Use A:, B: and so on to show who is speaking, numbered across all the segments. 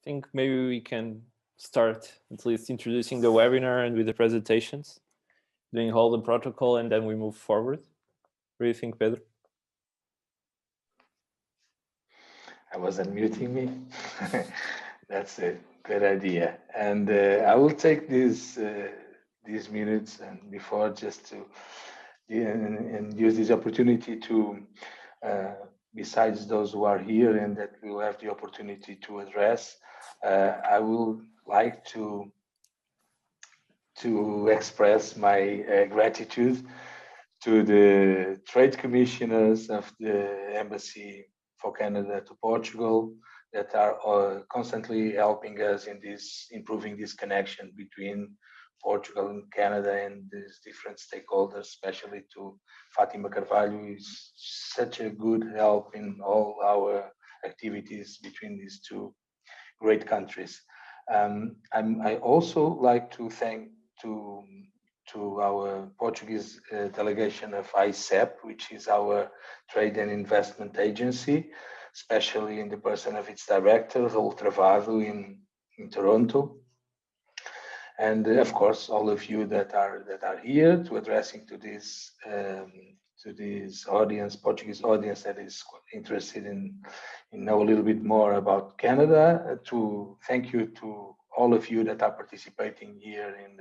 A: think maybe we can start at least introducing the webinar and with the presentations, doing all the protocol, and then we move forward. What do you think, Pedro?
B: I was unmuting me. That's a good idea. And I will take these minutes and before just to and use this opportunity to, besides those who are here and that will have the opportunity to address, I will like to express my gratitude to the trade commissioners of the Embassy for Canada to Portugal that are constantly helping us in this, improving this connection between Portugal and Canada and these different stakeholders, especially to Fatima Carvalho, who is such a good help in all our activities between these two great countries. I also like to thank to our Portuguese delegation of ICEP, which is our trade and investment agency, especially in the person of its director, Raul Travado in Toronto. And of course, all of you that are here to addressing to this audience, Portuguese audience that is interested in know a little bit more about Canada. To thank you to all of you that are participating here in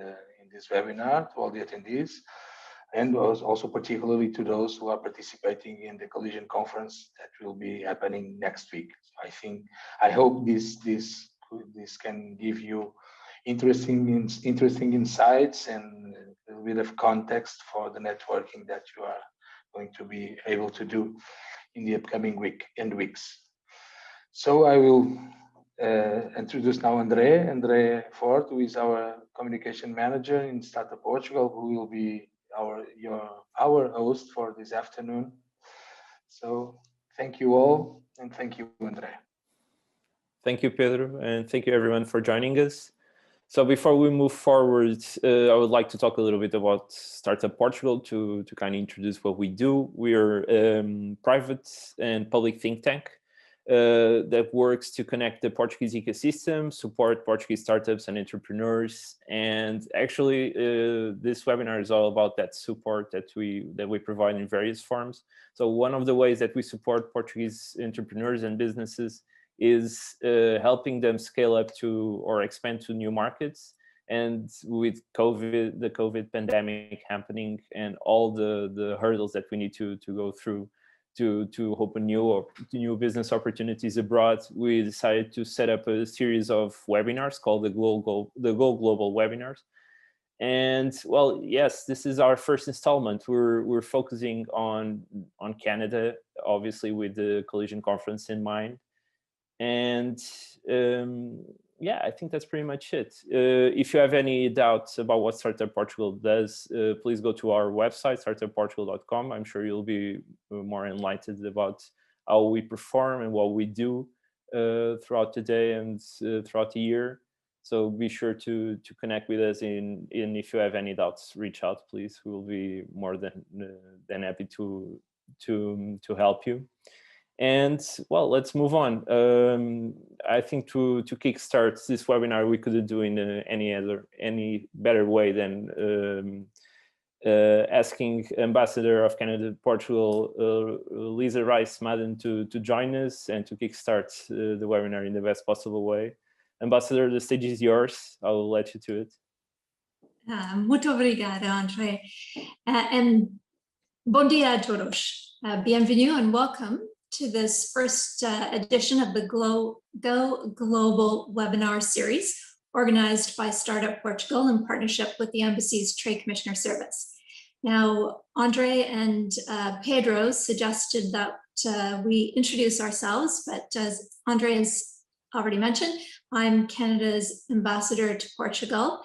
B: this webinar, to all the attendees, and also particularly to those who are participating in the collision conference that will be happening next week. I hope this can give you interesting insights and a little bit of context for the networking that you are going to be able to do in the upcoming weeks. So I will introduce now André Ford, who is our communication manager in Startup Portugal, who will be our host for this afternoon. So thank you all, and thank you, André.
A: Thank you, Pedro, and thank you everyone for joining us. So before we move forward, I would like to talk a little bit about Startup Portugal to kind of introduce what we do. We're a private and public think tank that works to connect the Portuguese ecosystem, support Portuguese startups and entrepreneurs. And actually, this webinar is all about that support that we provide in various forms. So one of the ways that we support Portuguese entrepreneurs and businesses is helping them scale up to or expand to new markets. And with the COVID pandemic happening and all the hurdles that we need to go through to open new business opportunities abroad, we decided to set up a series of webinars called the Go Global webinars. And well, yes, this is our first installment. We're focusing on Canada, obviously with the Collision Conference in mind. And yeah, I think that's pretty much it. If you have any doubts about what Startup Portugal does, please go to our website, startupportugal.com. I'm sure you'll be more enlightened about how we perform and what we do throughout the day and throughout the year. So be sure to connect with us. And if you have any doubts, reach out, please. We will be more than happy to help you. And well, let's move on. I think to kickstart this webinar, we couldn't do in any better way than asking Ambassador of Canada Portugal, Lisa Rice Madan, to join us and to kickstart the webinar in the best possible way. Ambassador, the stage is yours. I will let you to it.
C: Muito obrigada, André. And bom dia a todos. Bienvenue and welcome to this first edition of the Go Global webinar series organized by Startup Portugal in partnership with the Embassy's Trade Commissioner Service. Now, Andre and Pedro suggested that we introduce ourselves, but as Andre has already mentioned, I'm Canada's ambassador to Portugal.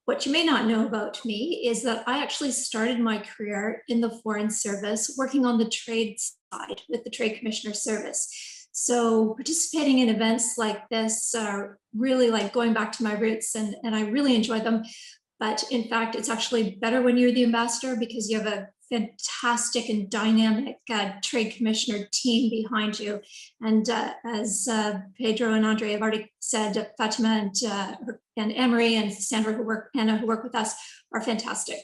C: What you may not know about me is that I actually started my career in the Foreign Service working on the trade side with the Trade Commissioner Service. So participating in events like this are really like going back to my roots, and I really enjoy them. but in fact, it's actually better when you're the ambassador because you have a fantastic and dynamic trade commissioner team behind you. And as Pedro and Andre have already said, Fatima and Emery and Sandra who work with us are fantastic.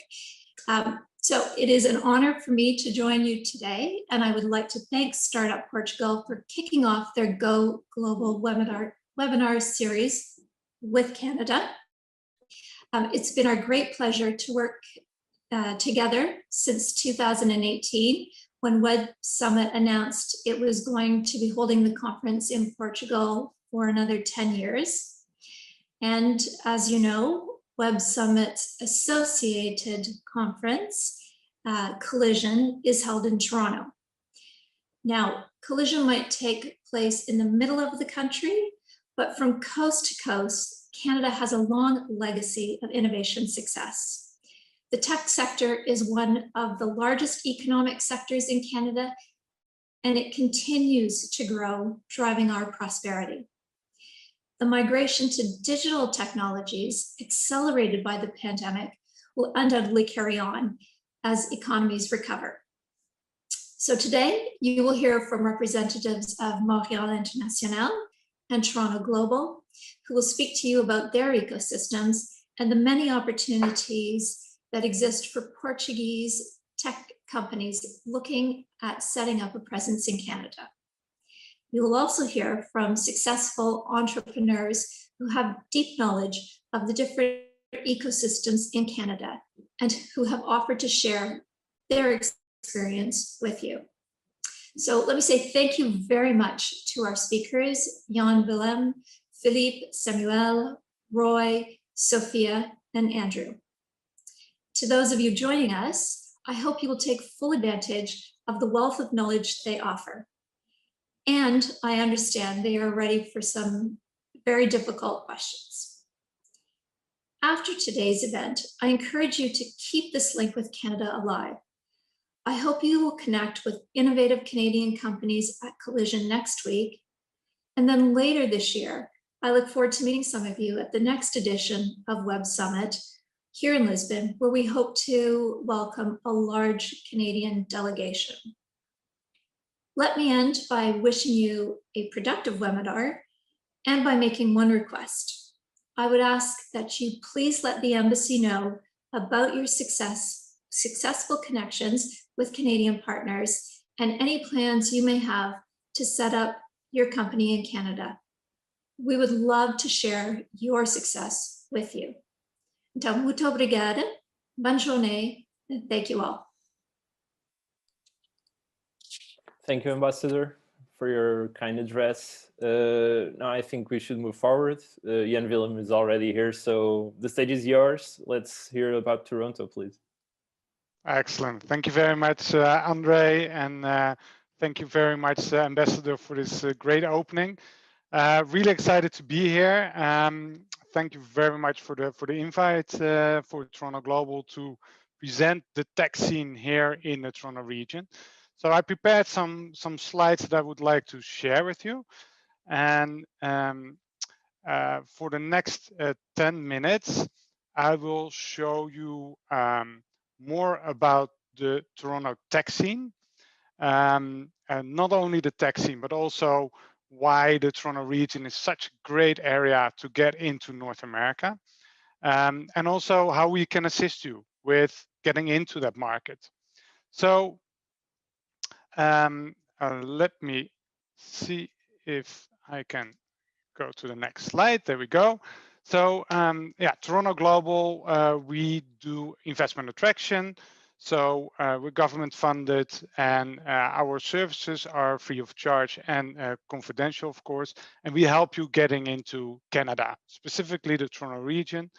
C: So it is an honor for me to join you today, and I would like to thank Startup Portugal for kicking off their Go Global webinar series with Canada. It's been our great pleasure to work together since 2018, when Web Summit announced it was going to be holding the conference in Portugal for another 10 years. And as you know, Web Summit's associated conference, Collision, is held in Toronto. Now, Collision might take place in the middle of the country, but from coast to coast, Canada has a long legacy of innovation success. The tech sector is one of the largest economic sectors in Canada, and it continues to grow, driving our prosperity. The migration to digital technologies, accelerated by the pandemic, will undoubtedly carry on as economies recover. So today, you will hear from representatives of Montreal International and Toronto Global, who will speak to you about their ecosystems and the many opportunities that exist for Portuguese tech companies looking at setting up a presence in Canada. You will also hear from successful entrepreneurs who have deep knowledge of the different ecosystems in Canada and who have offered to share their experience with you. So let me say thank you very much to our speakers, Jan Willem, Philippe, Samuel, Roy, Sofia, and Andrew. To those of you joining us, I hope you will take full advantage of the wealth of knowledge they offer. And I understand they are ready for some very difficult questions. After today's event, I encourage you to keep this link with Canada alive. I hope you will connect with innovative Canadian companies at Collision next week. And then later this year, I look forward to meeting some of you at the next edition of Web Summit here in Lisbon, where we hope to welcome a large Canadian delegation. Let me end by wishing you a productive webinar and by making one request. I would ask that you please let the embassy know about your successful connections with Canadian partners and any plans you may have to set up your company in Canada. We would love to share your success with you. Então, muito obrigada, bonne journée, and thank you all.
A: Thank you, Ambassador, for your kind address. Now I think we should move forward. Jan Willem is already here, so the stage is yours. Let's hear about Toronto, please.
D: Excellent. Thank you very much, Andre, and thank you very much, Ambassador, for this great opening. Really excited to be here. Thank you very much for the invite for Toronto Global to present the tech scene here in the Toronto region. So I prepared some slides that I would like to share with you, and for the next 10 minutes, I will show you more about the Toronto tech scene, and not only the tech scene, but also why the Toronto region is such a great area to get into North America, and also how we can assist you with getting into that market. So let me see if I can go to the next slide. There we go. So yeah, Toronto Global, we do investment attraction. So we're government funded, and our services are free of charge and confidential, of course. And we help you getting into Canada, specifically the Toronto region.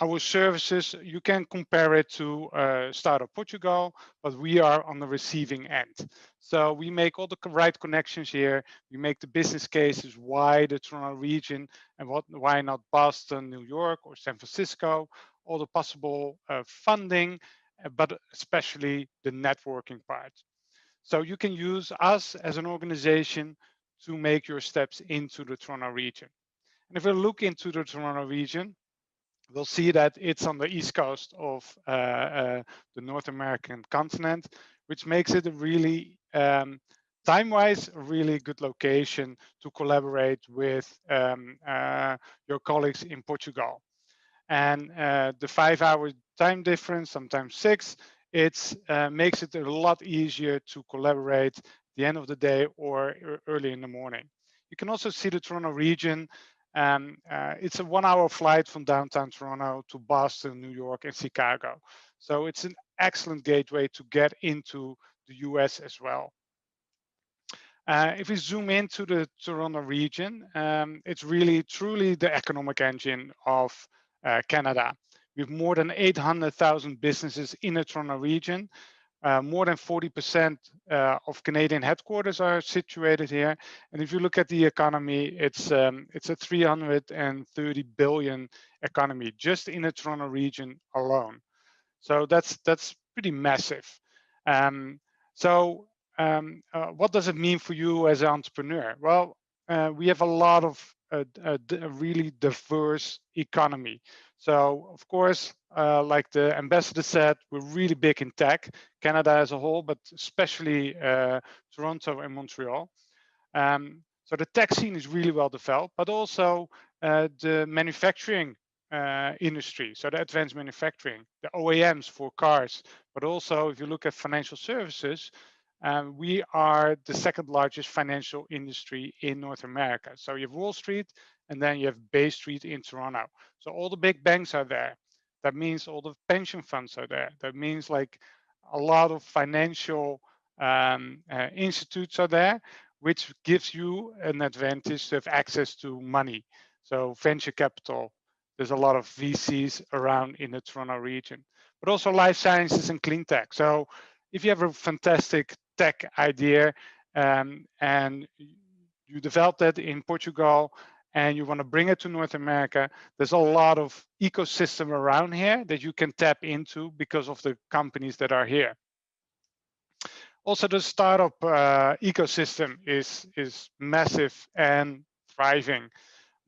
D: Our services, you can compare it to Startup Portugal, but we are on the receiving end. So we make all the right connections here. We make the business cases, why the Toronto region and why not Boston, New York, or San Francisco, all the possible funding, but especially the networking part. So you can use us as an organization to make your steps into the Toronto region. And if we look into the Toronto region, we'll see that it's on the east coast of the North American continent, which makes it a really, time-wise, a really good location to collaborate with your colleagues in Portugal. And the 5-hour time difference, sometimes 6, it makes it a lot easier to collaborate at the end of the day or early in the morning. You can also see the Toronto region. It's a 1-hour flight from downtown Toronto to Boston, New York, and Chicago. So it's an excellent gateway to get into the US as well. If we zoom into the Toronto region, it's really truly the economic engine of Canada. We have more than 800,000 businesses in the Toronto region. More than 40% of Canadian headquarters are situated here. And if you look at the economy, it's a 330 billion economy just in the Toronto region alone. So that's pretty massive. What does it mean for you as an entrepreneur? Well, we have a lot of a really diverse economy. So of course, like the ambassador said, we're really big in tech, Canada as a whole, but especially Toronto and Montreal. So the tech scene is really well developed, but also the manufacturing industry, so the advanced manufacturing, the OEMs for cars, but also if you look at financial services, we are the second largest financial industry in North America. So you have Wall Street, and then you have Bay Street in Toronto. So all the big banks are there. That means all the pension funds are there. That means like a lot of financial institutes are there, which gives you an advantage to have access to money. So venture capital, there's a lot of VCs around in the Toronto region, but also life sciences and clean tech. So if you have a fantastic tech idea and you develop that in Portugal and you want to bring it to North America, there's a lot of ecosystem around here that you can tap into because of the companies that are here. Also, the startup ecosystem is massive and thriving.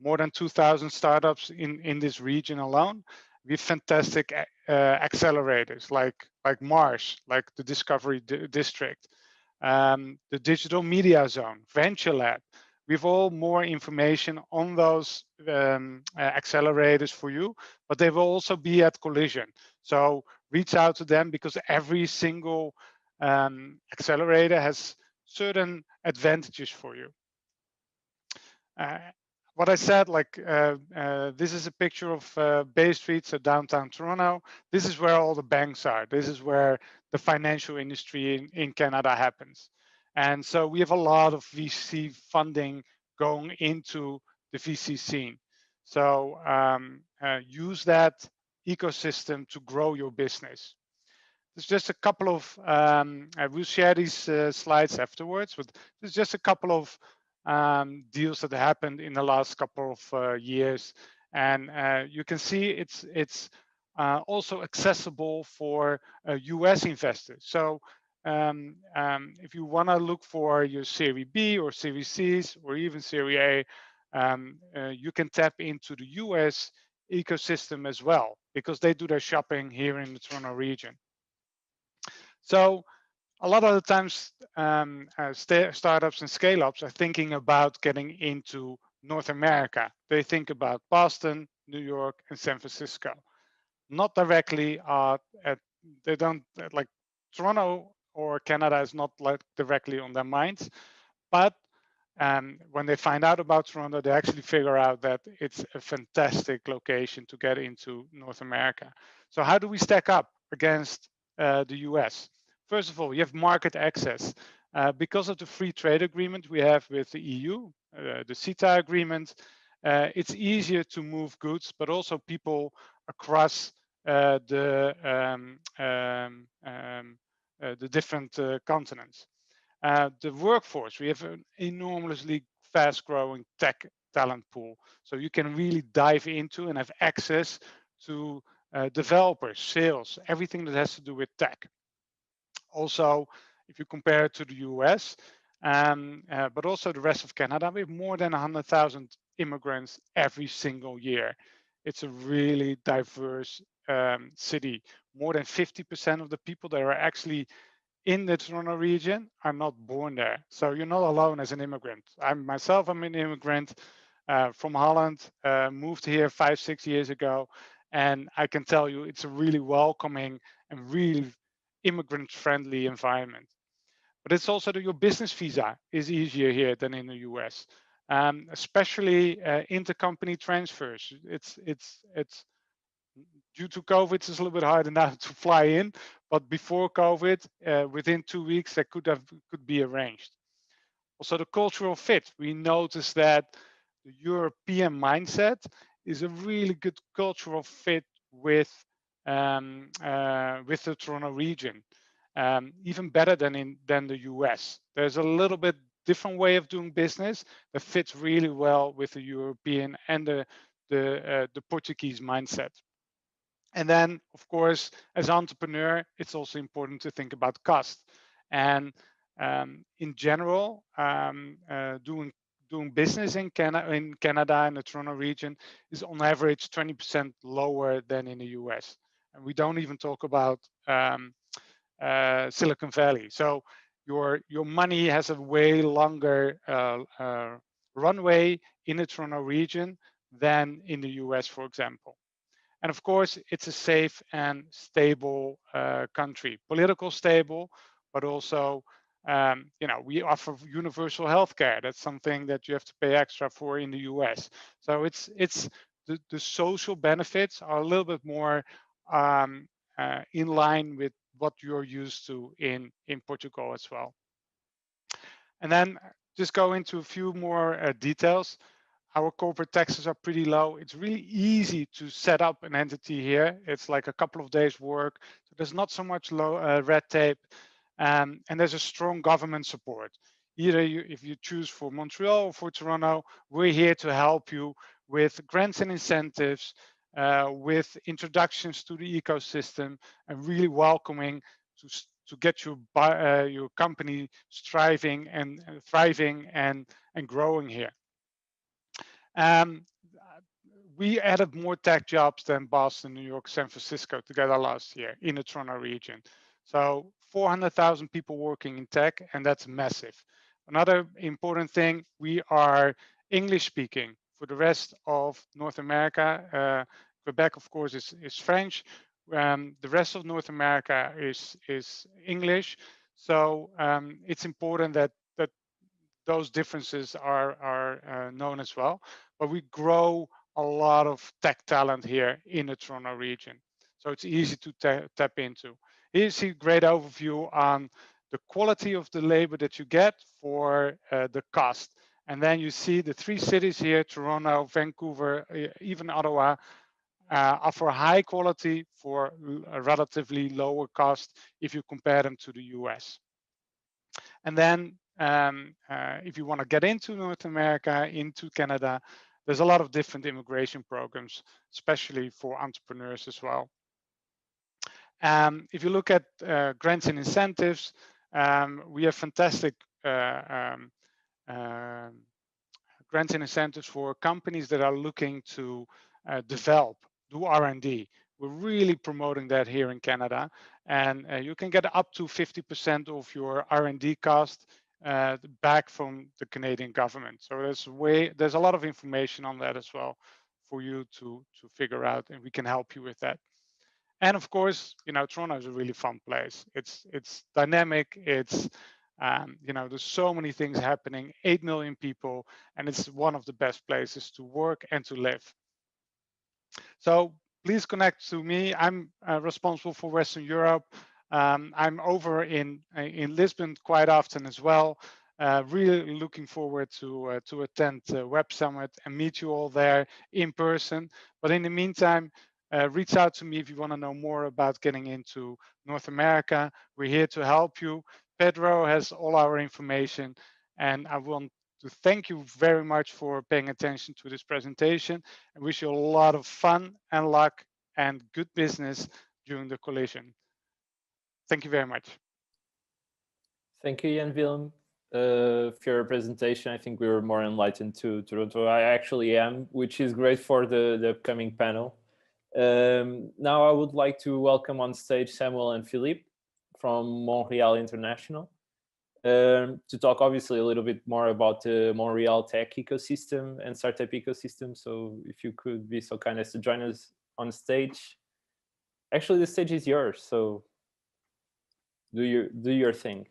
D: More than 2,000 startups in this region alone. We have fantastic accelerators like Marsh, like the Discovery District, the Digital Media Zone, Venture Lab. We have all more information on those accelerators for you, but they will also be at Collision. So reach out to them because every single accelerator has certain advantages for you. What I said, like this is a picture of Bay Street, so downtown Toronto. This is where all the banks are. This is where the financial industry in Canada happens. And so we have a lot of VC funding going into the VC scene. So use that ecosystem to grow your business. There's just a couple of, I will share these slides afterwards, but there's just a couple of deals that happened in the last couple of years. And you can see it's also accessible for US investors. So if you want to look for your Series B or Series C's or even Series A, you can tap into the US ecosystem as well, because they do their shopping here in the Toronto region. So a lot of the times, startups and scale-ups are thinking about getting into North America. They think about Boston, New York, and San Francisco. Not directly, they don't, like Toronto or Canada is not like directly on their minds, but when they find out about Toronto, they actually figure out that it's a fantastic location to get into North America. So how do we stack up against the US? First of all, you have market access. Because of the free trade agreement we have with the EU, the CETA agreement, it's easier to move goods, but also people across the different continents. The workforce, we have an enormously fast-growing tech talent pool. So you can really dive into and have access to developers, sales, everything that has to do with tech. Also, if you compare it to the US, but also the rest of Canada, we have more than 100,000 immigrants every single year. It's a really diverse city. More than 50% of the people that are actually in the Toronto region are not born there. So you're not alone as an immigrant. I'm an immigrant from Holland, moved here 5-6 years ago. And I can tell you it's a really welcoming and really immigrant friendly environment. But it's also that your business visa is easier here than in the US, especially intercompany transfers. It's due to COVID, it's a little bit harder now to fly in, but before COVID, within 2 weeks, that could be arranged. Also, the cultural fit. We noticed that the European mindset is a really good cultural fit with the Toronto region, even better than the US. There's a little bit different way of doing business that fits really well with the European and the Portuguese mindset. And then, of course, as an entrepreneur, it's also important to think about cost. And in general, doing business in Canada and the Toronto region is on average 20% lower than in the US. And we don't even talk about Silicon Valley. So your money has a way longer runway in the Toronto region than in the US, for example. And of course, it's a safe and stable country, political stable, but also, we offer universal healthcare. That's something that you have to pay extra for in the US. So it's the social benefits are a little bit more in line with what you're used to in Portugal as well. And then just go into a few more details. Our corporate taxes are pretty low. It's really easy to set up an entity here. It's like a couple of days work. So there's not so much red tape, and there's a strong government support. Either if you choose for Montreal or for Toronto, we're here to help you with grants and incentives, with introductions to the ecosystem, and really welcoming to get your company thriving and growing here. We added more tech jobs than Boston, New York, San Francisco together last year in the Toronto region. So 400,000 people working in tech, and that's massive. Another important thing, we are English speaking. For the rest of North America, Quebec, of course, is French. The rest of North America is English. So it's important that those differences are known as well. But we grow a lot of tech talent here in the Toronto region. So it's easy to tap into. Here you see a great overview on the quality of the labor that you get for the cost. And then you see the 3 cities here, Toronto, Vancouver, even Ottawa, offer high quality for a relatively lower cost if you compare them to the US. And then if you want to get into North America, into Canada, there's a lot of different immigration programs, especially for entrepreneurs as well. If you look at grants and incentives, we have fantastic grants and incentives for companies that are looking to develop, do R&D. We're really promoting that here in Canada, and you can get up to 50% of your R&D cost back from the Canadian government. So there's a lot of information on that as well for you to figure out, and we can help you with that. And of course, Toronto is a really fun place. It's dynamic. It's there's so many things happening. 8 million people, and it's one of the best places to work and to live. So please connect to me. I'm responsible for Western Europe. I'm over in Lisbon quite often as well. Really looking forward to attend Web Summit and meet you all there in person. But in the meantime, reach out to me if you want to know more about getting into North America. We're here to help you. Pedro has all our information, and I want to thank you very much for paying attention to this presentation, and wish you a lot of fun and luck and good business during the collision. Thank you very much.
A: Thank you, Jan Willem. for your presentation. I think we were more enlightened to Toronto. I actually am, which is great for the upcoming panel. Now I would like to welcome on stage Samuel and Philippe from Montreal International to talk obviously a little bit more about the Montreal tech ecosystem and startup ecosystem. So if you could be so kind as to join us on stage. Actually, the stage is yours, so do your thing.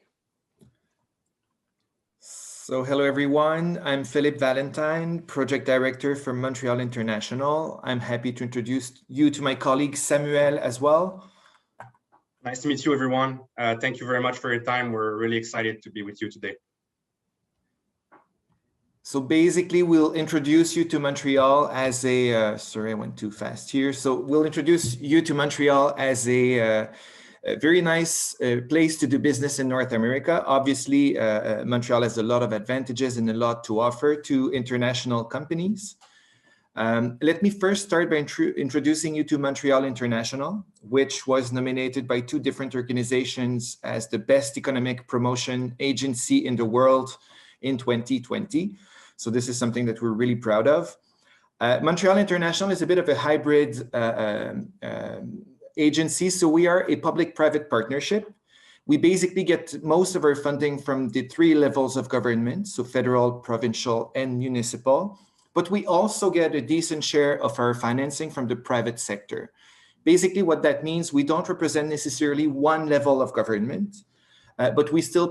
E: So hello everyone, I'm Philippe Valentine, Project Director for Montreal International. I'm happy to introduce you to my colleague Samuel as well.
F: Nice to meet you, everyone. Thank you very much for your time. We're really excited to be with you today.
E: So basically, we'll introduce you to Montreal as a, sorry, I went too fast here. So we'll introduce you to Montreal as a very nice place to do business in North America. Obviously, Montreal has a lot of advantages and a lot to offer to international companies. Let me first start by introducing you to Montreal International, which was nominated by 2 different organizations as the best economic promotion agency in the world in 2020. So this is something that we're really proud of. Montreal International is a bit of a hybrid agency. So we are a public-private partnership. We basically get most of our funding from the 3 levels of government, so federal, provincial, and municipal. But we also get a decent share of our financing from the private sector. Basically, what that means, we don't represent necessarily one level of government, but we still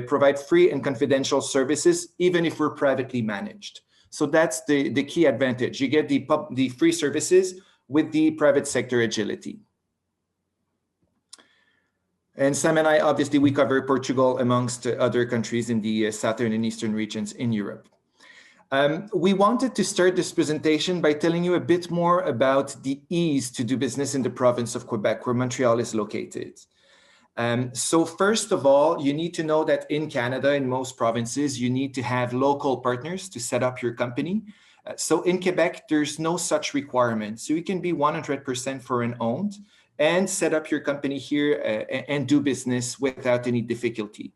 E: provide free and confidential services, even if we're privately managed. So that's the key advantage. You get the free services with the private sector agility. And Sam and I, obviously, we cover Portugal amongst other countries in the southern and eastern regions in Europe. We wanted to start this presentation by telling you a bit more about the ease to do business in the province of Quebec, where Montreal is located. So first of all, you need to know that in Canada, in most provinces, you need to have local partners to set up your company. So in Quebec, there's no such requirement. So you can be 100% foreign owned and set up your company here and do business without any difficulty.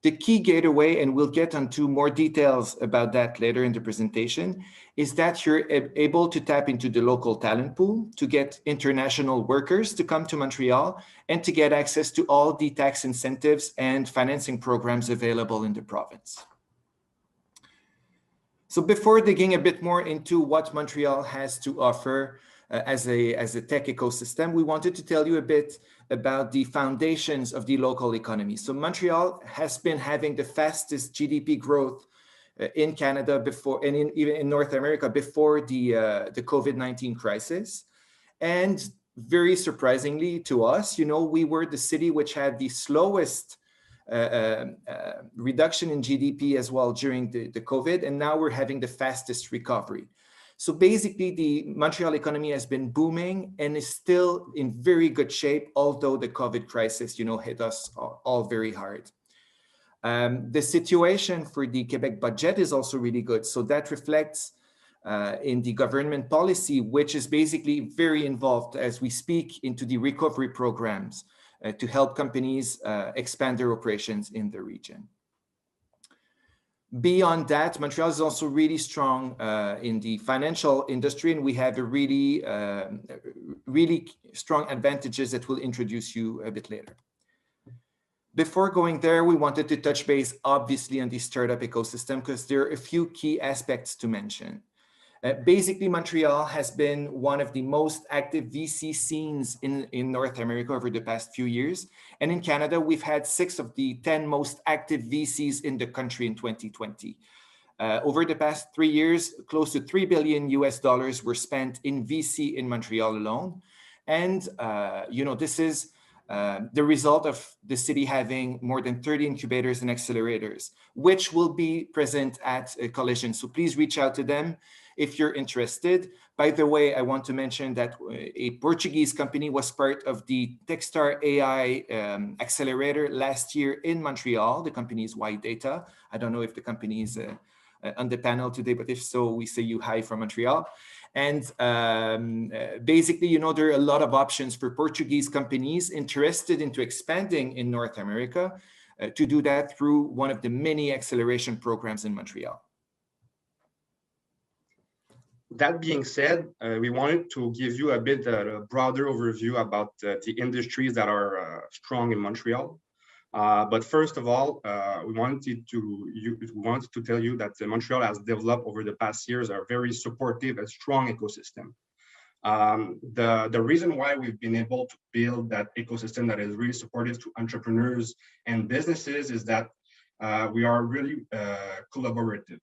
E: The key gateway, and we'll get onto more details about that later in the presentation, is that you're able to tap into the local talent pool to get international workers to come to Montreal and to get access to all the tax incentives and financing programs available in the province. So before digging a bit more into what Montreal has to offer as a tech ecosystem, we wanted to tell you a bit about the foundations of the local economy. So Montreal has been having the fastest GDP growth in Canada before, and even in North America before the COVID-19 crisis. And very surprisingly to us, we were the city which had the slowest reduction in GDP as well during the COVID, and now we're having the fastest recovery. So basically, the Montreal economy has been booming and is still in very good shape, although the COVID crisis, hit us all very hard. The situation for the Quebec budget is also really good. So that reflects in the government policy, which is basically very involved as we speak into the recovery programs to help companies expand their operations in the region. Beyond that, Montreal is also really strong in the financial industry, and we have a really strong advantages that we'll introduce you a bit later. Before going there, we wanted to touch base, obviously, on the startup ecosystem because there are a few key aspects to mention. Basically, Montreal has been one of the most active VC scenes in North America over the past few years. And in Canada, we've had 6 of the 10 most active VCs in the country in 2020. Over the past 3 years, close to $3 billion were spent in VC in Montreal alone. And, this is the result of the city having more than 30 incubators and accelerators, which will be present at Collision. So please reach out to them if you're interested. By the way, I want to mention that a Portuguese company was part of the Techstar AI accelerator last year in Montreal. The company is Y Data. I don't know if the company is on the panel today, but if so, we say you hi from Montreal. And basically, there are a lot of options for Portuguese companies interested into expanding in North America to do that through one of the many acceleration programs in Montreal.
F: That being said, we wanted to give you a bit a broader overview about the industries that are strong in Montreal. But first of all, we wanted to tell you that Montreal has developed over the past years a very supportive and strong ecosystem. The reason why we've been able to build that ecosystem that is really supportive to entrepreneurs and businesses is that we are really collaborative.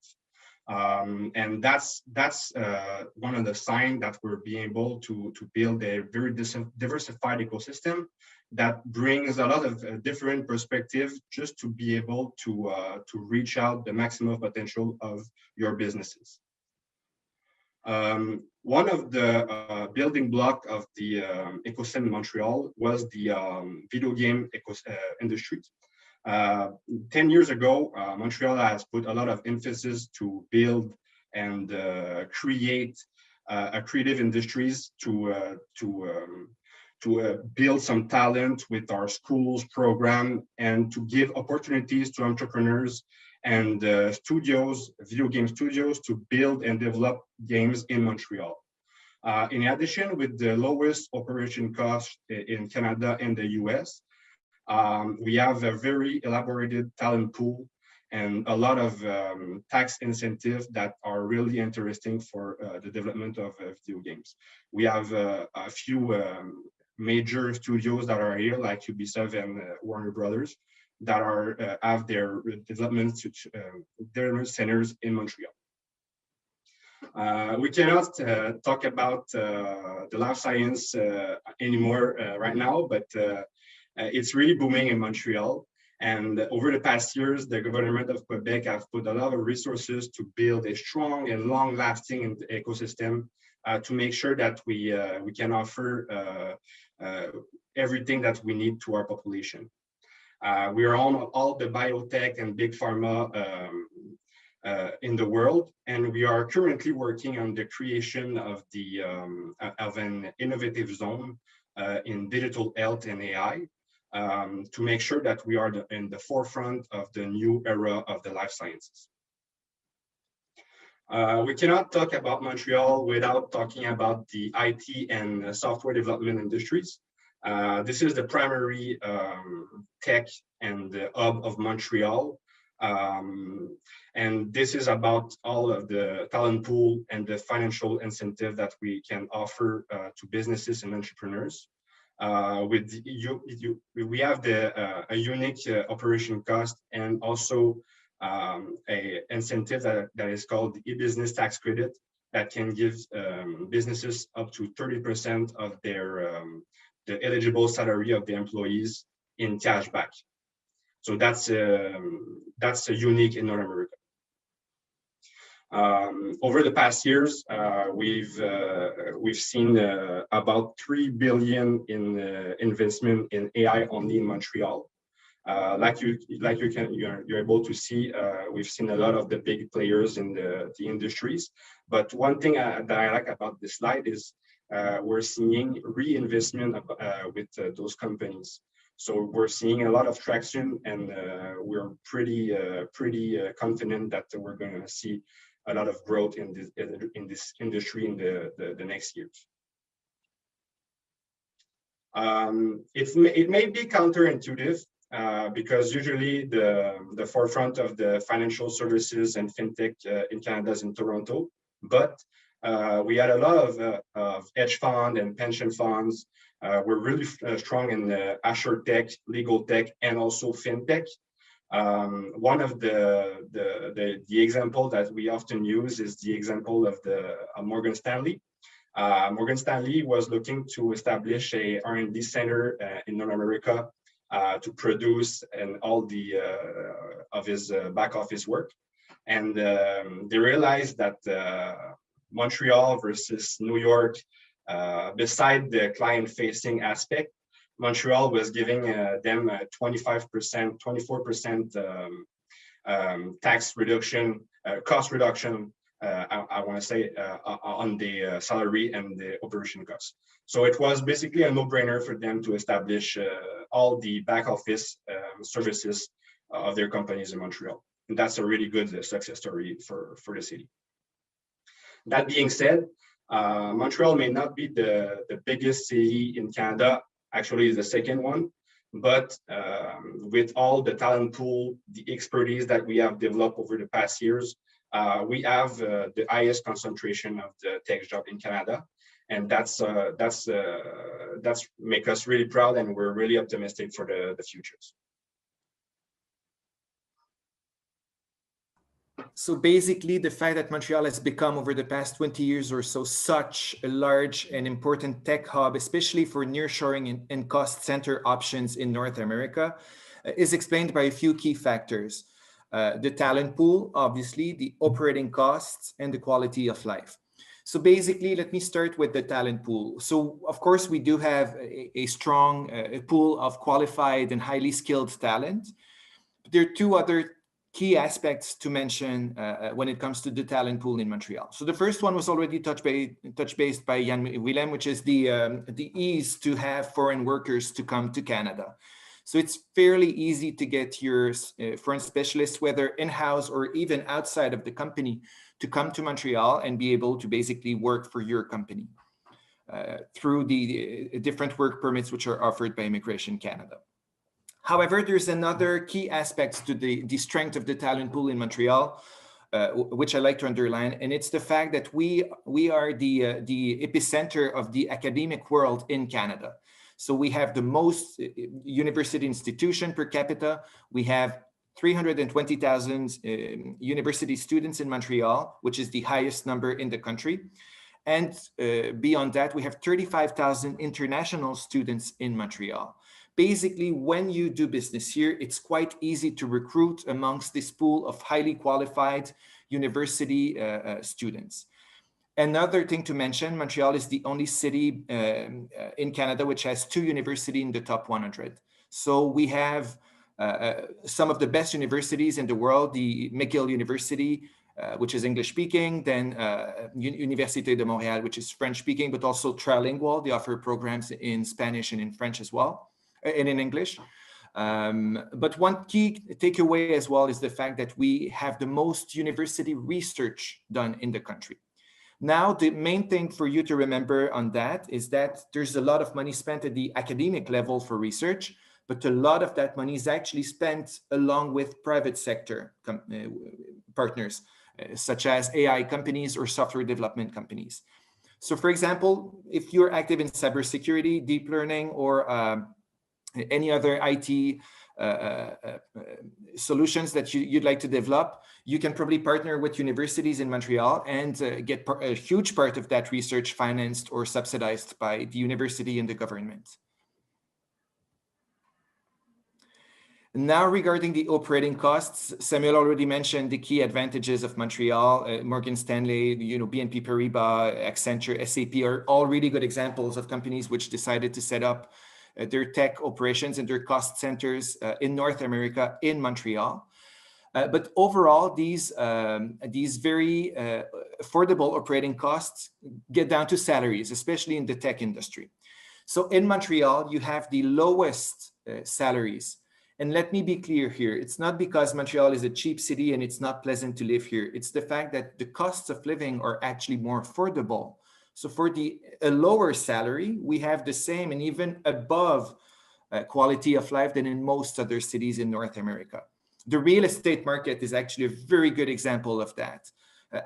F: And that's one of the signs that we're being able to build a very diversified ecosystem that brings a lot of different perspectives just to be able to reach out the maximum potential of your businesses. One of the building block of the ecosystem in Montreal was the video game industry. 10 years ago, Montreal has put a lot of emphasis to build and create creative industries to build some talent with our schools program and to give opportunities to entrepreneurs and studios, video game studios, to build and develop games in Montreal. In addition, with the lowest operation cost in Canada and the US, we have a very elaborated talent pool and a lot of tax incentives that are really interesting for the development of video games. We have a few major studios that are here, like Ubisoft and Warner Brothers, that are have their development centers in Montreal. We cannot talk about the life science anymore right now, but it's really booming in Montreal. And over the past years, the government of Quebec have put a lot of resources to build a strong and long-lasting ecosystem to make sure that we can offer everything that we need to our population. We are on all the biotech and big pharma in the world, and we are currently working on the creation of an innovative zone in digital health and AI to make sure that we are in the forefront of the new era of the life sciences. We cannot talk about Montreal without talking about the IT and software development industries. This is the primary tech and the hub of Montreal. And this is about all of the talent pool and the financial incentive that we can offer to businesses and entrepreneurs. We have a unique operation cost and also a incentive that is called the e-business tax credit that can give businesses up to 30% of their the eligible salary of the employees in cash back. So that's unique in North America. Over the past years, we've seen about $3 billion in investment in AI only in Montreal. You're able to see, we've seen a lot of the big players in the industries. But one thing that I like about this slide is we're seeing reinvestment with those companies. So we're seeing a lot of traction, and we're pretty confident that we're going to see a lot of growth in this industry in the next years. It may be counterintuitive because usually the forefront of the financial services and fintech in Canada is in Toronto, but we had a lot of hedge fund and pension funds. We're really strong in the Asher tech, legal tech, and also fintech. One of the example that we often use is the example of the Morgan Stanley. Morgan Stanley was looking to establish a R&D center in North America to produce and all of his back office work, and they realized that Montreal versus New York, beside the client-facing aspect, Montreal was giving them 25%, 24% tax reduction, cost reduction, I want to say, on the salary and the operation costs. So it was basically a no-brainer for them to establish all the back office services of their companies in Montreal. And that's a really good success story for the city. That being said, Montreal may not be the biggest city in Canada, actually is the second one, but with all the talent pool, the expertise that we have developed over the past years, we have the highest concentration of the tech job in Canada. And that's make us really proud, and we're really optimistic for the futures.
E: So basically, the fact that Montreal has become, over the past 20 years or so, such a large and important tech hub, especially for nearshoring and cost center options in North America, is explained by a few key factors. The talent pool, obviously, the operating costs, and the quality of life. So basically, let me start with the talent pool. So of course, we do have a strong pool of qualified and highly skilled talent. But there are two other key aspects to mention when it comes to the talent pool in Montreal. So the first one was already touched base by Jan Willem, which is the ease to have foreign workers to come to Canada. So it's fairly easy to get your foreign specialists, whether in-house or even outside of the company, to come to Montreal and be able to basically work for your company through the different work permits which are offered by Immigration Canada. However, there's another key aspect to the strength of the talent pool in Montreal, which I like to underline, and it's the fact that we are the epicenter of the academic world in Canada. So we have the most university institution per capita. We have 320,000 university students in Montreal, which is the highest number in the country. And beyond that, we have 35,000 international students in Montreal. Basically, when you do business here, it's quite easy to recruit amongst this pool of highly qualified university students. Another thing to mention, Montreal is the only city in Canada which has 2 universities in the top 100. So we have some of the best universities in the world, the McGill University, which is English speaking, then Université de Montréal, which is French speaking, but also trilingual. They offer programs in Spanish and in French as well, and in English. But one key takeaway as well is the fact that we have the most university research done in the country. Now, the main thing for you to remember on that is that there's a lot of money spent at the academic level for research, but a lot of that money is actually spent along with private sector partners, such as AI companies or software development companies. So for example, if you're active in cybersecurity, deep learning, or any other IT solutions that you'd like to develop, you can probably partner with universities in Montreal and get a huge part of that research financed or subsidized by the university and the government. Now, regarding the operating costs, Samuel already mentioned the key advantages of Montreal. Morgan Stanley, BNP Paribas, Accenture, SAP are all really good examples of companies which decided to set up their tech operations and their cost centers in North America, in Montreal. But overall, these very affordable operating costs get down to salaries, especially in the tech industry. So in Montreal, you have the lowest salaries. And let me be clear here, it's not because Montreal is a cheap city and it's not pleasant to live here. It's the fact that the costs of living are actually more affordable. So for a lower salary, we have the same and even above quality of life than in most other cities in North America. The real estate market is actually a very good example of that,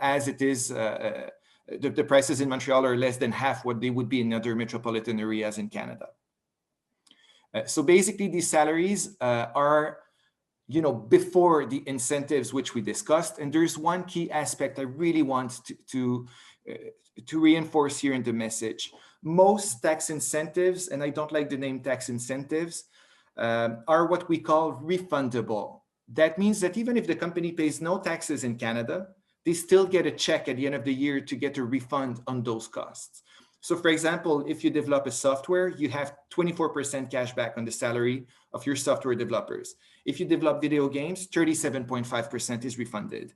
E: as it is, the prices in Montreal are less than half what they would be in other metropolitan areas in Canada. So basically, these salaries are, before the incentives which we discussed. And there's one key aspect I really want to reinforce here in the message. Most tax incentives, and I don't like the name tax incentives, are what we call refundable. That means that even if the company pays no taxes in Canada, they still get a check at the end of the year to get a refund on those costs. So for example, if you develop a software, you have 24% cash back on the salary of your software developers. If you develop video games, 37.5% is refunded.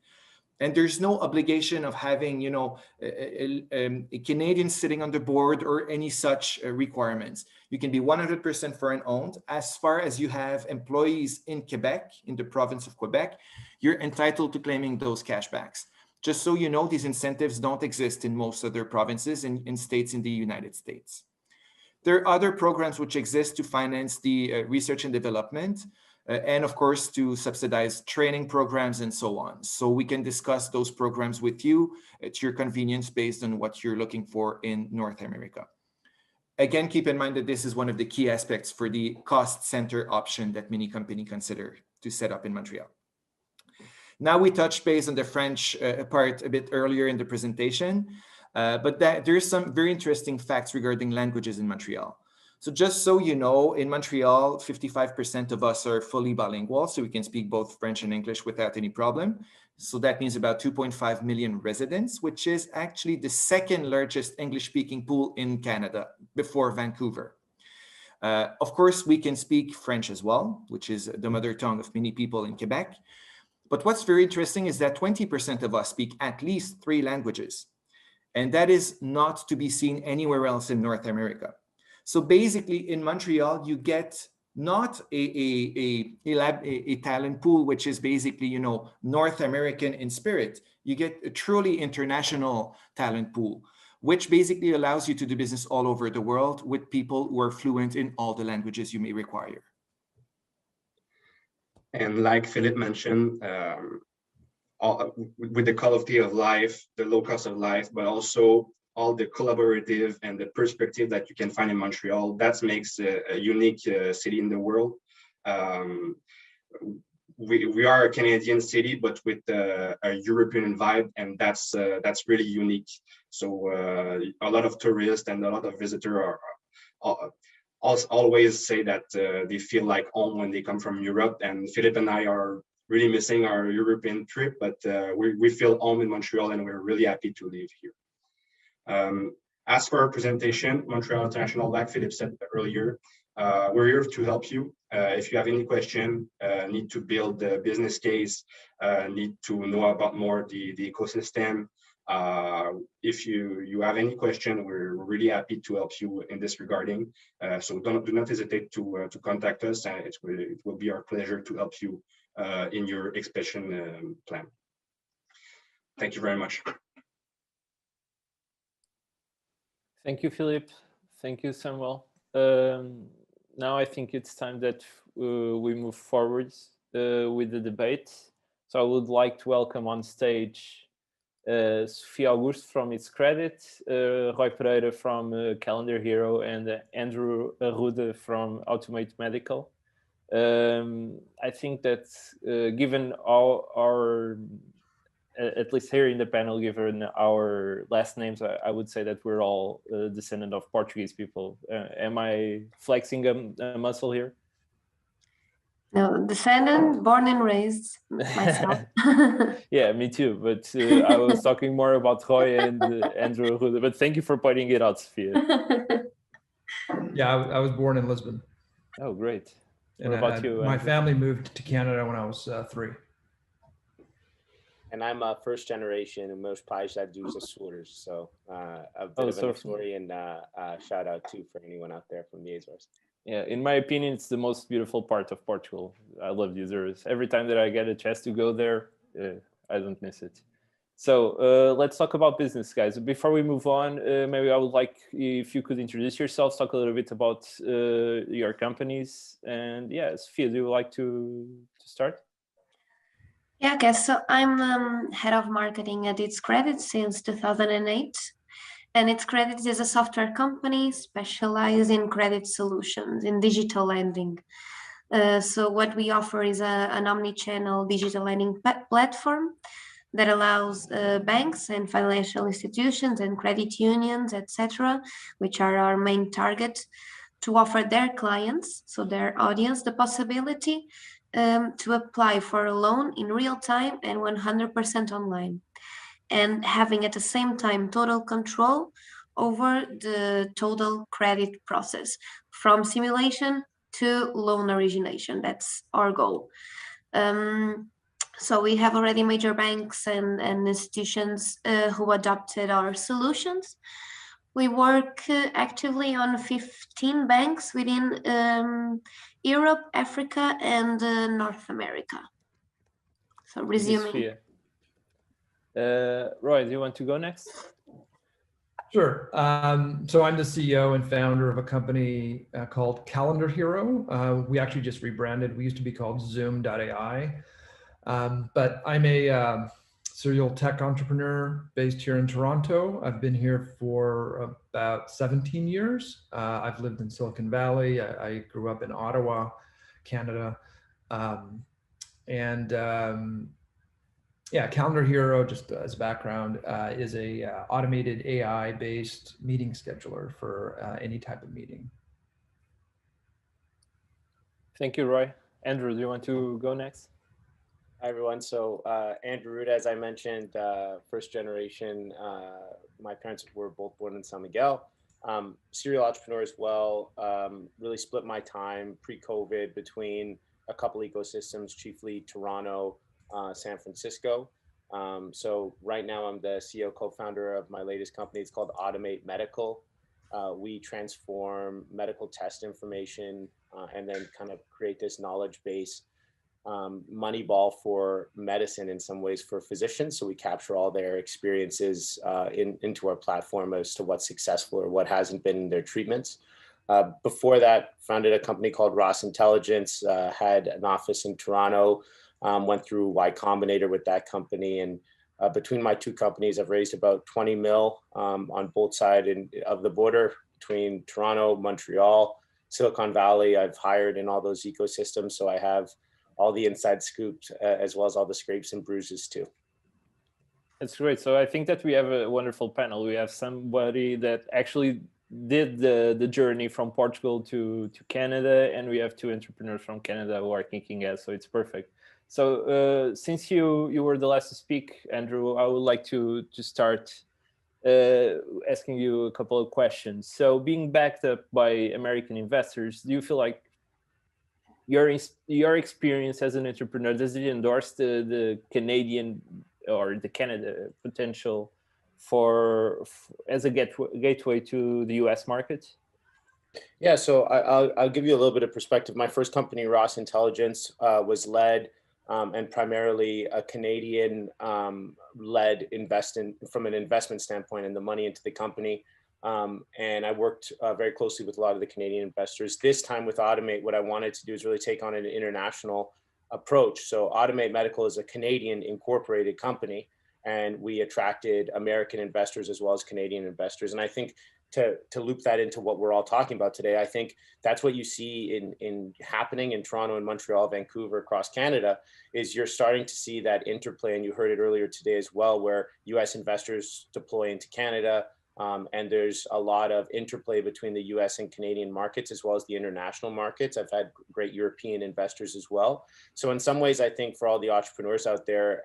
E: And there's no obligation of having, you know, a Canadian sitting on the board or any such requirements. You can be 100% foreign owned. As far as you have employees in Quebec, in the province of Quebec, you're entitled to claiming those cashbacks. Just so you know, these incentives don't exist in most other provinces and in states in the United States. There are other programs which exist to finance the research and development, and of course to subsidize training programs and so on. So we can discuss those programs with you at your convenience based on what you're looking for in North America. Again, keep in mind that this is one of the key aspects for the cost center option that many companies consider to set up in Montreal. Now we touched base on the French part a bit earlier in the presentation, but there's some very interesting facts regarding languages in Montreal. So just so you know, in Montreal, 55% of us are fully bilingual, so we can speak both French and English without any problem. So that means about 2.5 million residents, which is actually the second largest English-speaking pool in Canada before Vancouver. Of course, we can speak French as well, which is the mother tongue of many people in Quebec. But what's very interesting is that 20% of us speak at least 3 languages. And that is not to be seen anywhere else in North America. So basically in Montreal, you get not a talent pool, which is basically, you know, North American in spirit. You get a truly international talent pool, which basically allows you to do business all over the world with people who are fluent in all the languages you may require.
F: And like Philippe mentioned, with the quality of life, the low cost of life, but also all the collaborative and the perspective that you can find in Montreal, that makes a unique city in the world. We are a Canadian city, but with a European vibe, and that's really unique. So a lot of tourists and a lot of visitors always say that they feel like home when they come from Europe. And Philippe and I are really missing our European trip, but we feel home in Montreal, and we're really happy to live here. As for our presentation, Montreal International, like Philippe said earlier, we're here to help you. If you have any question, need to build the business case, need to know about more the ecosystem. If you have any question, we're really happy to help you in this regarding. So do not hesitate to contact us, and it will be our pleasure to help you in your expansion plan. Thank you very much.
A: Thank you, Philippe. Thank you, Samuel. Now I think it's time that we move forward with the debate. So I would like to welcome on stage Sofia Augusto from ITSCREDIT, Roy Pereira from Calendar Hero, and Andrew Arruda from Automate Medical. I think that given all our at least here in the panel, given our last names, I would say that we're all descendant of Portuguese people. Am I flexing a muscle here?
G: No, descendant, born and raised myself.
A: Yeah, me too. But I was talking more about Roy and Andrew. But thank you for pointing it out, Sofia.
H: Yeah, I was born in Lisbon.
A: Oh, great.
H: And
A: what about you?
H: My family moved to Canada when I was 3.
I: And I'm a first generation, and meus pais já dos Açores. So a bit of an story, and shout out too for anyone out there from the Azores.
A: Yeah, in my opinion, it's the most beautiful part of Portugal. I love the Azores. Every time that I get a chance to go there, I don't miss it. So let's talk about business, guys. Before we move on, maybe I would like if you could introduce yourselves, talk a little bit about your companies. And yeah, Sofia, do you like to start?
G: Yeah, I guess so. I'm head of marketing at ITSCREDIT since 2008. And ITSCREDIT is a software company specialized in credit solutions, in digital lending. So what we offer is an omni-channel digital lending platform that allows banks and financial institutions and credit unions, etc., which are our main target, to offer their clients, so their audience, the possibility to apply for a loan in real time and 100% online, and having at the same time total control over the total credit process, from simulation to loan origination. That's our goal. So we have already major banks and institutions who adopted our solutions. We work actively on 15 banks within Europe, Africa, and North America. So resuming.
A: Roy, do you want to go next?
H: Sure. So I'm the CEO and founder of a company called Calendar Hero. We actually just rebranded. We used to be called Zoom.ai. But I'm a serial tech entrepreneur based here in Toronto. I've been here for about 17 years. I've lived in Silicon Valley. I grew up in Ottawa, Canada. Yeah, Calendar Hero, just as background, is a automated AI-based meeting scheduler for any type of meeting.
A: Thank you, Roy. Andrew, do you want to go next?
I: Hi, everyone. So Andrew Arruda, as I mentioned, first generation. My parents were both born in San Miguel. Serial entrepreneur as well. Really split my time pre-COVID between a couple ecosystems, chiefly Toronto, San Francisco. So right now I'm the CEO co-founder of my latest company. It's called Automate Medical. We transform medical test information and then kind of create this knowledge base Moneyball for medicine in some ways for physicians. So we capture all their experiences into our platform as to what's successful or what hasn't been in their treatments. Before that, founded a company called Ross Intelligence, had an office in Toronto, went through Y Combinator with that company. And between my two companies, I've raised about 20 mil on both sides of the border between Toronto, Montreal, Silicon Valley. I've hired in all those ecosystems. So I have all the inside scoops as well as all the scrapes and bruises too.
A: That's great. So I think that we have a wonderful panel. We have somebody that actually did the journey from Portugal to Canada, and we have two entrepreneurs from Canada who are kicking ass. So it's perfect. So since you were the last to speak, Andrew, I would like to start asking you a couple of questions. So being backed up by American investors, do you feel like your experience as an entrepreneur, does it endorse the Canadian or the Canada potential as a gateway to the US market?
I: Yeah, so I'll give you a little bit of perspective. My first company, Ross Intelligence, was led and primarily a Canadian led from an investment standpoint and the money into the company. And I worked very closely with a lot of the Canadian investors. This time with Automate, what I wanted to do is really take on an international approach. So Automate Medical is a Canadian incorporated company, and we attracted American investors as well as Canadian investors. And I think to loop that into what we're all talking about today, I think that's what you see in happening in Toronto and Montreal, Vancouver, across Canada, is you're starting to see that interplay. And you heard it earlier today as well, where US investors deploy into Canada. And there's a lot of interplay between the US and Canadian markets, as well as the international markets. I've had great European investors as well. So in some ways, I think for all the entrepreneurs out there,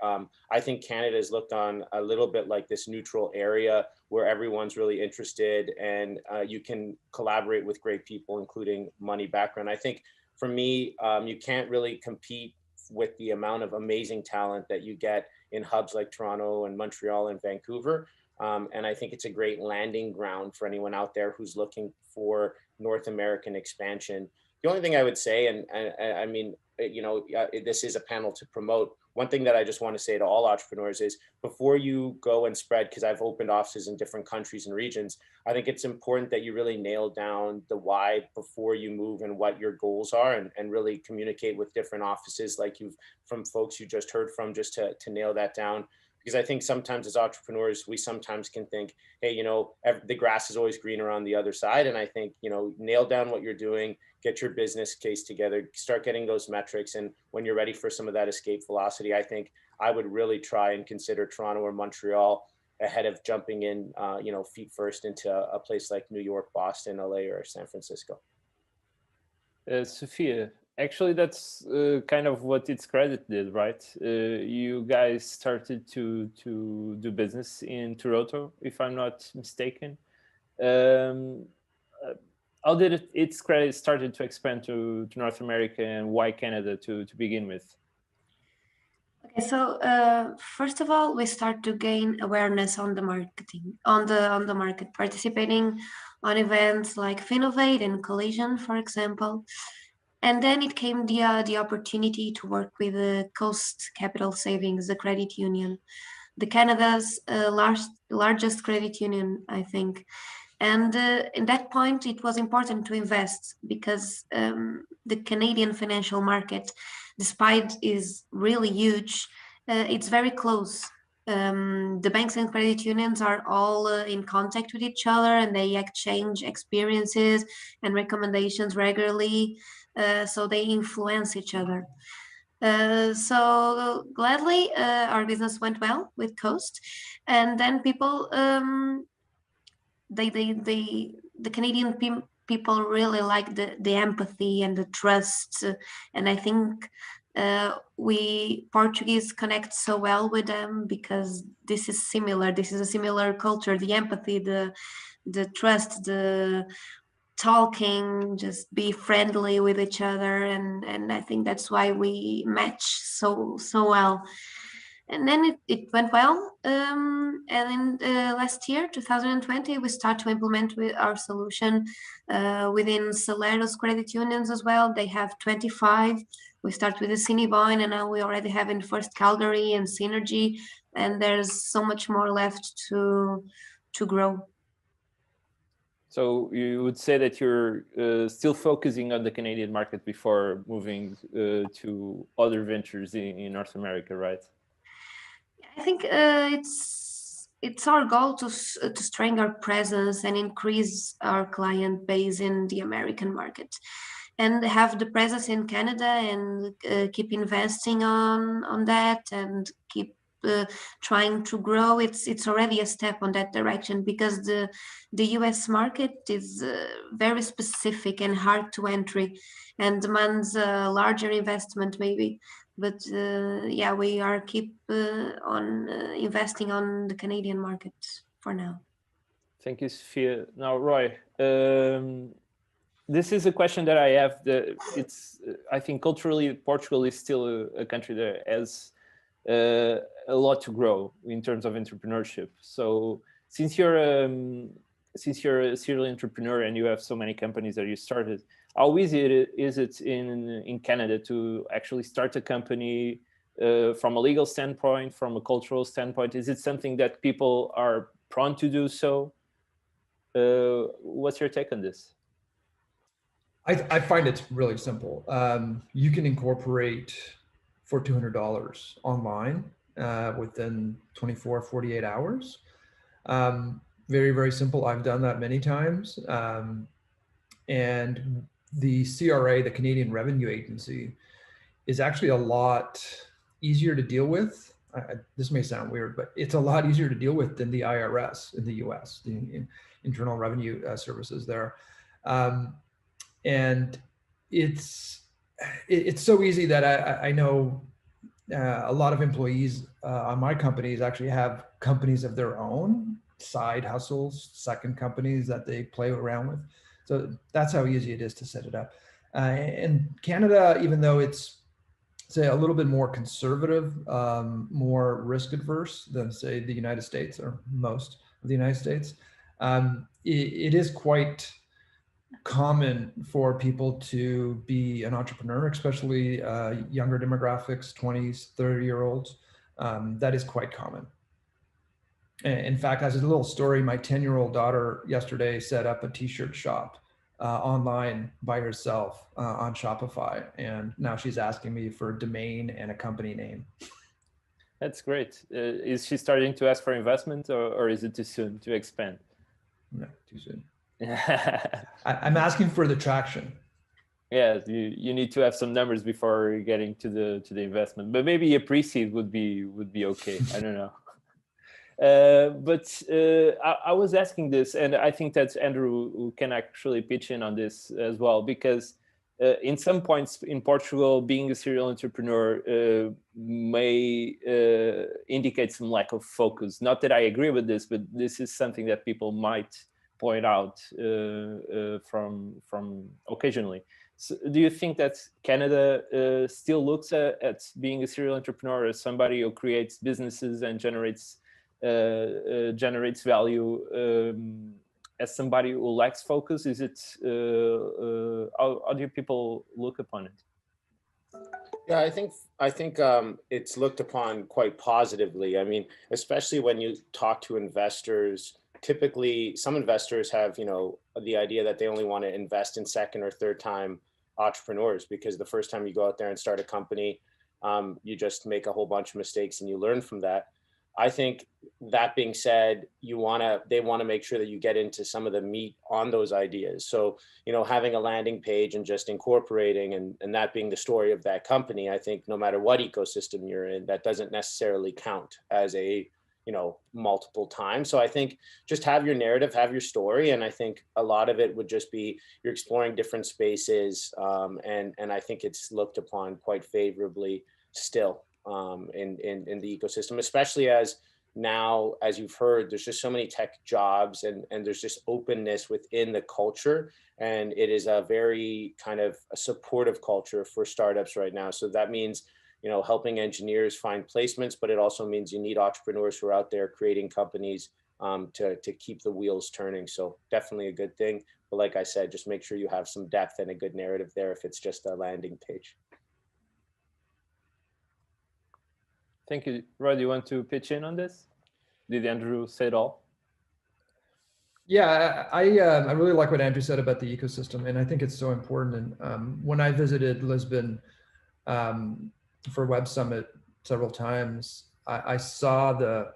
I: I think Canada is looked on a little bit like this neutral area where everyone's really interested and you can collaborate with great people, including money background. I think for me, you can't really compete with the amount of amazing talent that you get in hubs like Toronto and Montreal and Vancouver. And I think it's a great landing ground for anyone out there who's looking for North American expansion. The only thing I would say, and I mean, you know, this is a panel to promote. One thing that I just want to say to all entrepreneurs is before you go and spread, because I've opened offices in different countries and regions, I think it's important that you really nail down the why before you move and what your goals are, and really communicate with different offices like from folks you just heard from, just to nail that down. Because I think sometimes as entrepreneurs, we sometimes can think, hey, you know, the grass is always greener on the other side. And I think, you know, nail down what you're doing, get your business case together, start getting those metrics. And when you're ready for some of that escape velocity, I think I would really try and consider Toronto or Montreal ahead of jumping in, you know, feet first into a place like New York, Boston, LA, or San Francisco.
A: Sofia, actually, that's kind of what ITSCREDIT did, right? You guys started to do business in Toronto, if I'm not mistaken. How did ITSCREDIT started to expand to North America, and why Canada to begin with?
G: So first of all, we start to gain awareness on the marketing, on the market, participating on events like Finovate and Collision, for example. And then it came the opportunity to work with the Coast Capital Savings, the credit union, the Canada's largest credit union, I think. And in that point, it was important to invest because the Canadian financial market, despite is really huge, it's very close. The banks and credit unions are all in contact with each other, and they exchange experiences and recommendations regularly, so they influence each other. So gladly, our business went well with Coast, and then people, the Canadian people really like the empathy and the trust, and I think we Portuguese connect so well with them because this is similar. This is a similar culture. The empathy, the trust, the talking, just be friendly with each other, and I think that's why we match so well. And then it went well, and in last year 2020 we start to implement our solution within Celero's credit unions as well. They have 25. We start with the Cinnabon, and now we already have in first Calgary and Synergy, and there's so much more left to grow.
A: So you would say that you're still focusing on the Canadian market before moving to other ventures in North America, right?
G: I think it's our goal to strengthen our presence and increase our client base in the American market, and have the presence in Canada, and keep investing on that, and keep trying to grow. It's already a step on that direction because the US market is very specific and hard to entry, and demands a larger investment maybe. But yeah, we are keep on investing on the Canadian market for now.
A: Thank you, Sofia. Now, Roy, this is a question that I have. I think culturally, Portugal is still a country that has a lot to grow in terms of entrepreneurship. So since you're a serial entrepreneur and you have so many companies that you started, how easy is it in Canada to actually start a company from a legal standpoint, from a cultural standpoint? Is it something that people are prone to do so? What's your take on this?
H: I find it's really simple. You can incorporate for $200 online within 24, 48 hours. Very, very simple. I've done that many times. And the CRA, the Canadian Revenue Agency, is actually a lot easier to deal with. This may sound weird, but it's a lot easier to deal with than the IRS in the US, the Internal Revenue Services there. And it's so easy that I know a lot of employees on my companies actually have companies of their own, side hustles, second companies that they play around with. So that's how easy it is to set it up. And Canada, even though it's, say, a little bit more conservative, more risk adverse than, say, the United States or most of the United States, it is quite common for people to be an entrepreneur, especially younger demographics, 20s, 30-year-olds. That is quite common. In fact, as a little story, my 10-year-old daughter yesterday set up a t-shirt shop online by herself on Shopify. And now she's asking me for a domain and a company name.
A: That's great. Is she starting to ask for investment, or is it too soon to expand?
H: No, too soon. I'm asking for the traction.
A: Yeah, you need to have some numbers before getting to the investment, but maybe a pre-seed would be okay. I don't know. But I was asking this, and I think that Andrew can actually pitch in on this as well, because in some points in Portugal, being a serial entrepreneur may indicate some lack of focus. Not that I agree with this, but this is something that people might point out from occasionally. So do you think that Canada still looks at being a serial entrepreneur as somebody who creates businesses and generates value as somebody who lacks focus? Is it how do people look upon it?
I: Yeah, I think it's looked upon quite positively. I mean, especially when you talk to investors. Typically, some investors have, the idea that they only want to invest in second or third time entrepreneurs, because the first time you go out there and start a company, you just make a whole bunch of mistakes and you learn from that. I think that being said, they want to make sure that you get into some of the meat on those ideas. So, having a landing page and just incorporating and that being the story of that company, I think no matter what ecosystem you're in, that doesn't necessarily count as a, multiple times. So I think just have your narrative, have your story. And I think a lot of it would just be you're exploring different spaces. And I think it's looked upon quite favorably still. In the ecosystem, especially as now, as you've heard, there's just so many tech jobs and there's just openness within the culture. And it is a very kind of a supportive culture for startups right now. So that means, helping engineers find placements, but it also means you need entrepreneurs who are out there creating companies to keep the wheels turning. So definitely a good thing. But like I said, just make sure you have some depth and a good narrative there if it's just a landing page.
A: Thank you. Roy, do you want to pitch in on this? Did Andrew say it all?
H: Yeah, I really like what Andrew said about the ecosystem, and I think it's so important. And when I visited Lisbon for Web Summit several times, I saw the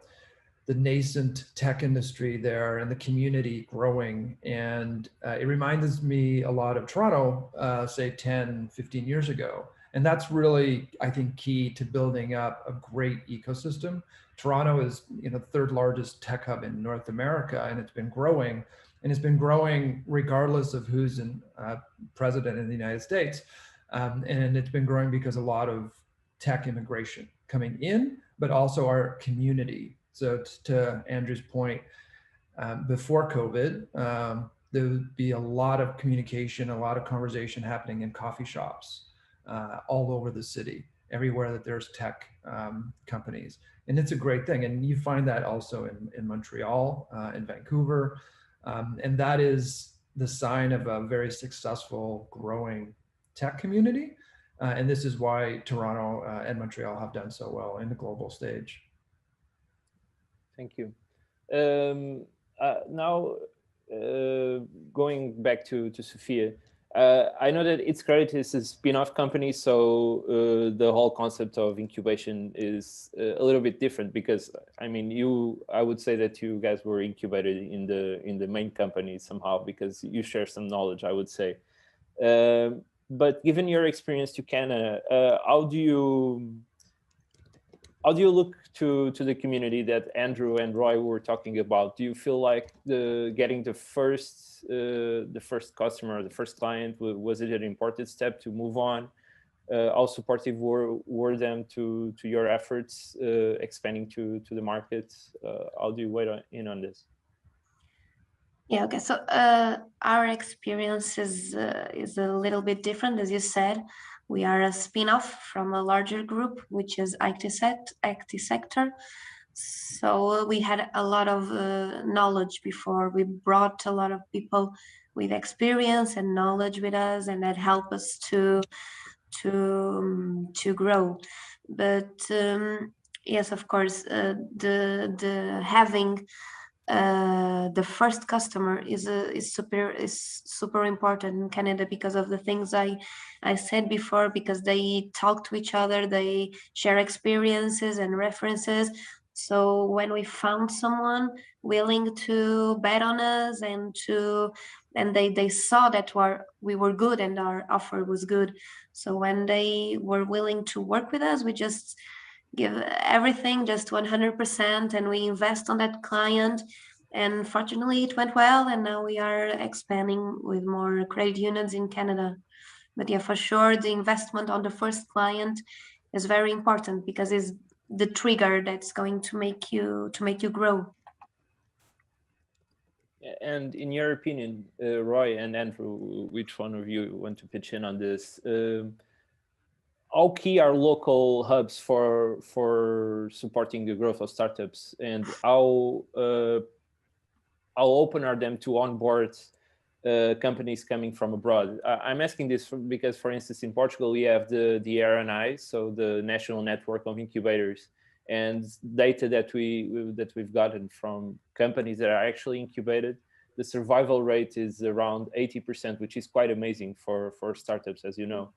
H: nascent tech industry there and the community growing. And it reminds me a lot of Toronto, say 10, 15 years ago. And that's really, I think, key to building up a great ecosystem. Toronto is, the third largest tech hub in North America, and it's been growing. And it's been growing regardless of who's in president in the United States. And it's been growing because a lot of tech immigration coming in, but also our community. So to Andrew's point, before COVID, there would be a lot of communication, a lot of conversation happening in coffee shops all over the city, everywhere that there's tech companies. And it's a great thing. And you find that also in Montreal, in Vancouver. And that is the sign of a very successful, growing tech community. And this is why Toronto and Montreal have done so well in the global stage.
A: Thank you. Now, going back to Sofia, I know that ITSCREDIT is a spin-off company, so the whole concept of incubation is a little bit different because, I mean, I would say that you guys were incubated in the main company somehow because you share some knowledge, I would say. But given your experience to Canada, how do you look to the community that Andrew and Roy were talking about? Do you feel like getting the first customer, the first client, was it an important step to move on? How supportive were them to your efforts expanding to the market? How do you weigh in on this?
G: Yeah, okay. So our experience is a little bit different, as you said. We are a spin-off from a larger group, which is IT sector. So we had a lot of knowledge before. We brought a lot of people with experience and knowledge with us, and that helped us to grow. But yes, of course, the having the first customer is super important in Canada because of the things I said before, because they talk to each other, they share experiences and references. So when we found someone willing to bet on us and they saw that we were good and our offer was good. So when they were willing to work with us, we just give everything, just 100%, and we invest on that client. And fortunately, it went well, and now we are expanding with more credit unions in Canada. But yeah, for sure, the investment on the first client is very important because it's the trigger that's going to make you grow.
A: And in your opinion, Roy and Andrew, which one of you want to pitch in on this? How key are local hubs for supporting the growth of startups, and how open are them to onboard companies coming from abroad? I'm asking this because, for instance, in Portugal, we have the RNI, so the National Network of Incubators, and data that we've gotten from companies that are actually incubated, the survival rate is around 80%, which is quite amazing for startups, as you know.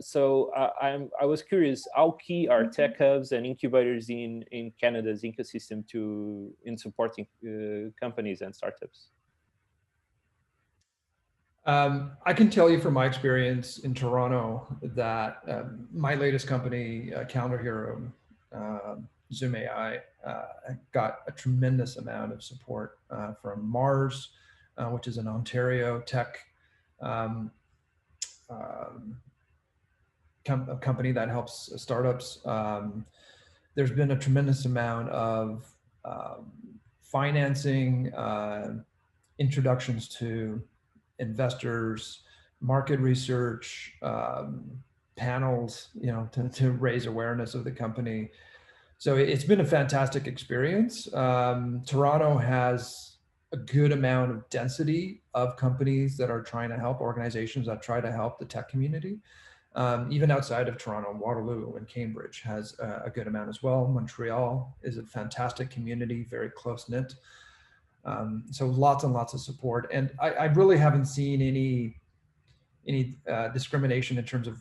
A: So I was curious, how key are tech hubs and incubators in Canada's ecosystem in supporting companies and startups?
H: I can tell you from my experience in Toronto that my latest company, Calendar Hero, Zoom.ai, got a tremendous amount of support from Mars, which is an Ontario tech company that helps startups. There's been a tremendous amount of financing, introductions to investors, market research, panels, to raise awareness of the company. So it's been a fantastic experience. Toronto has a good amount of density of companies that are trying to help, organizations that try to help the tech community. Even outside of Toronto, Waterloo and Cambridge has a good amount as well. Montreal is a fantastic community, very close-knit. So lots and lots of support. And I really haven't seen any discrimination in terms of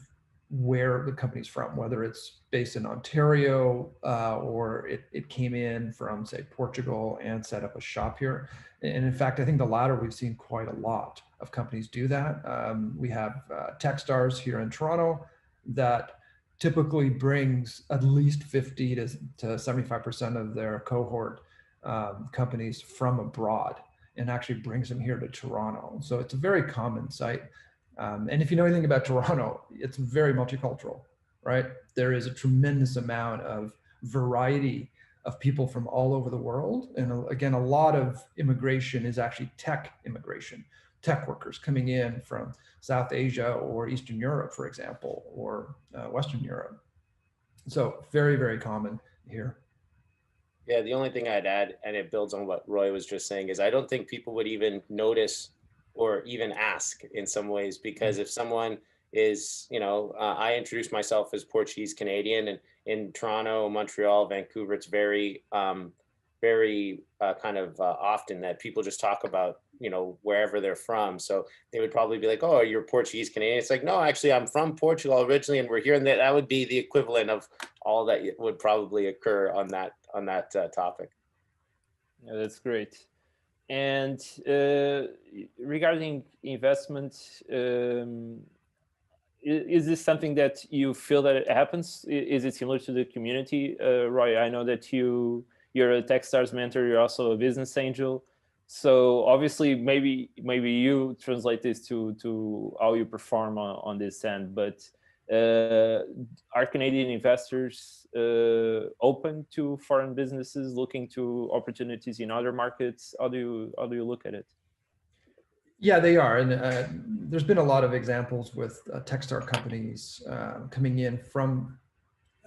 H: where the company's from, whether it's based in Ontario or it came in from, say, Portugal and set up a shop here. And in fact, I think the latter, we've seen quite a lot of companies do that. We have Techstars here in Toronto that typically brings at least 50 to 75% of their cohort companies from abroad and actually brings them here to Toronto. So it's a very common sight. And if you know anything about Toronto, it's very multicultural, right? There is a tremendous amount of variety of people from all over the world. And again, a lot of immigration is actually tech immigration, tech workers coming in from South Asia or Eastern Europe, for example, or Western Europe. So very, very common here.
I: Yeah, the only thing I'd add, and it builds on what Roy was just saying, is I don't think people would even notice or even ask in some ways, because if someone is, I introduce myself as Portuguese Canadian, and in Toronto, Montreal, Vancouver, it's very, very kind of often that people just talk about, wherever they're from. So they would probably be like, oh, you're Portuguese Canadian. It's like, no, actually, I'm from Portugal originally, and we're here. And that would be the equivalent of all that would probably occur on that topic.
A: Yeah, that's great. And regarding investment, is this something that you feel that it happens? Is it similar to the community? Roy, I know that you're a Techstars mentor. You're also a business angel. So obviously, maybe you translate this to how you perform on this end. But are Canadian investors open to foreign businesses looking to opportunities in other markets? How do you look at it?
H: Yeah, they are, and there's been a lot of examples with Techstar companies coming in from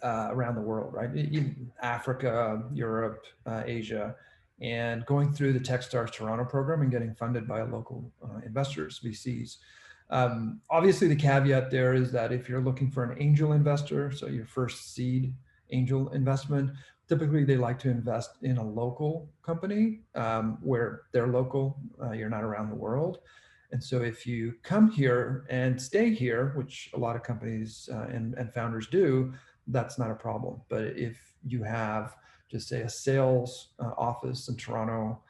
H: around the world, right? In Africa, Europe, Asia, and going through the Techstars Toronto program and getting funded by local investors, VCs. Obviously, the caveat there is that if you're looking for an angel investor, so your first seed angel investment, typically they like to invest in a local company where they're local, you're not around the world. And so if you come here and stay here, which a lot of companies and founders do, that's not a problem. But if you have, just say, a sales office in Toronto,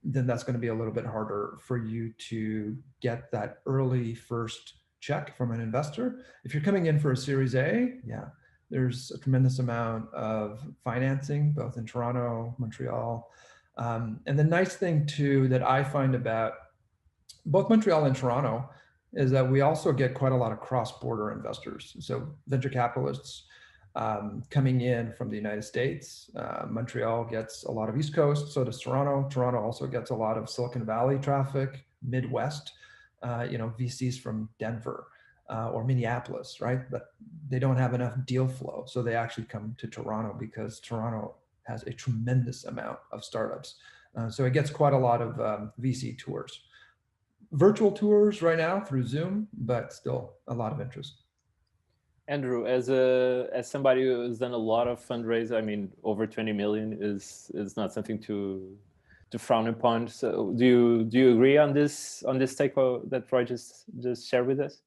H: then that's going to be a little bit harder for you to get that early first check from an investor. If you're coming in for a Series A, yeah, there's a tremendous amount of financing, both in Toronto, Montreal. And the nice thing too that I find about both Montreal and Toronto is that we also get quite a lot of cross-border investors. So venture capitalists coming in from the United States. Montreal gets a lot of East Coast, so does Toronto. Toronto also gets a lot of Silicon Valley traffic, Midwest, VCs from Denver or Minneapolis, right? But they don't have enough deal flow. So they actually come to Toronto because Toronto has a tremendous amount of startups. So it gets quite a lot of VC tours. Virtual tours right now through Zoom, but still a lot of interest.
A: Andrew, as somebody who's done a lot of fundraising, I mean, over 20 million is not something to frown upon. So do you agree on this take that Roy just shared with us?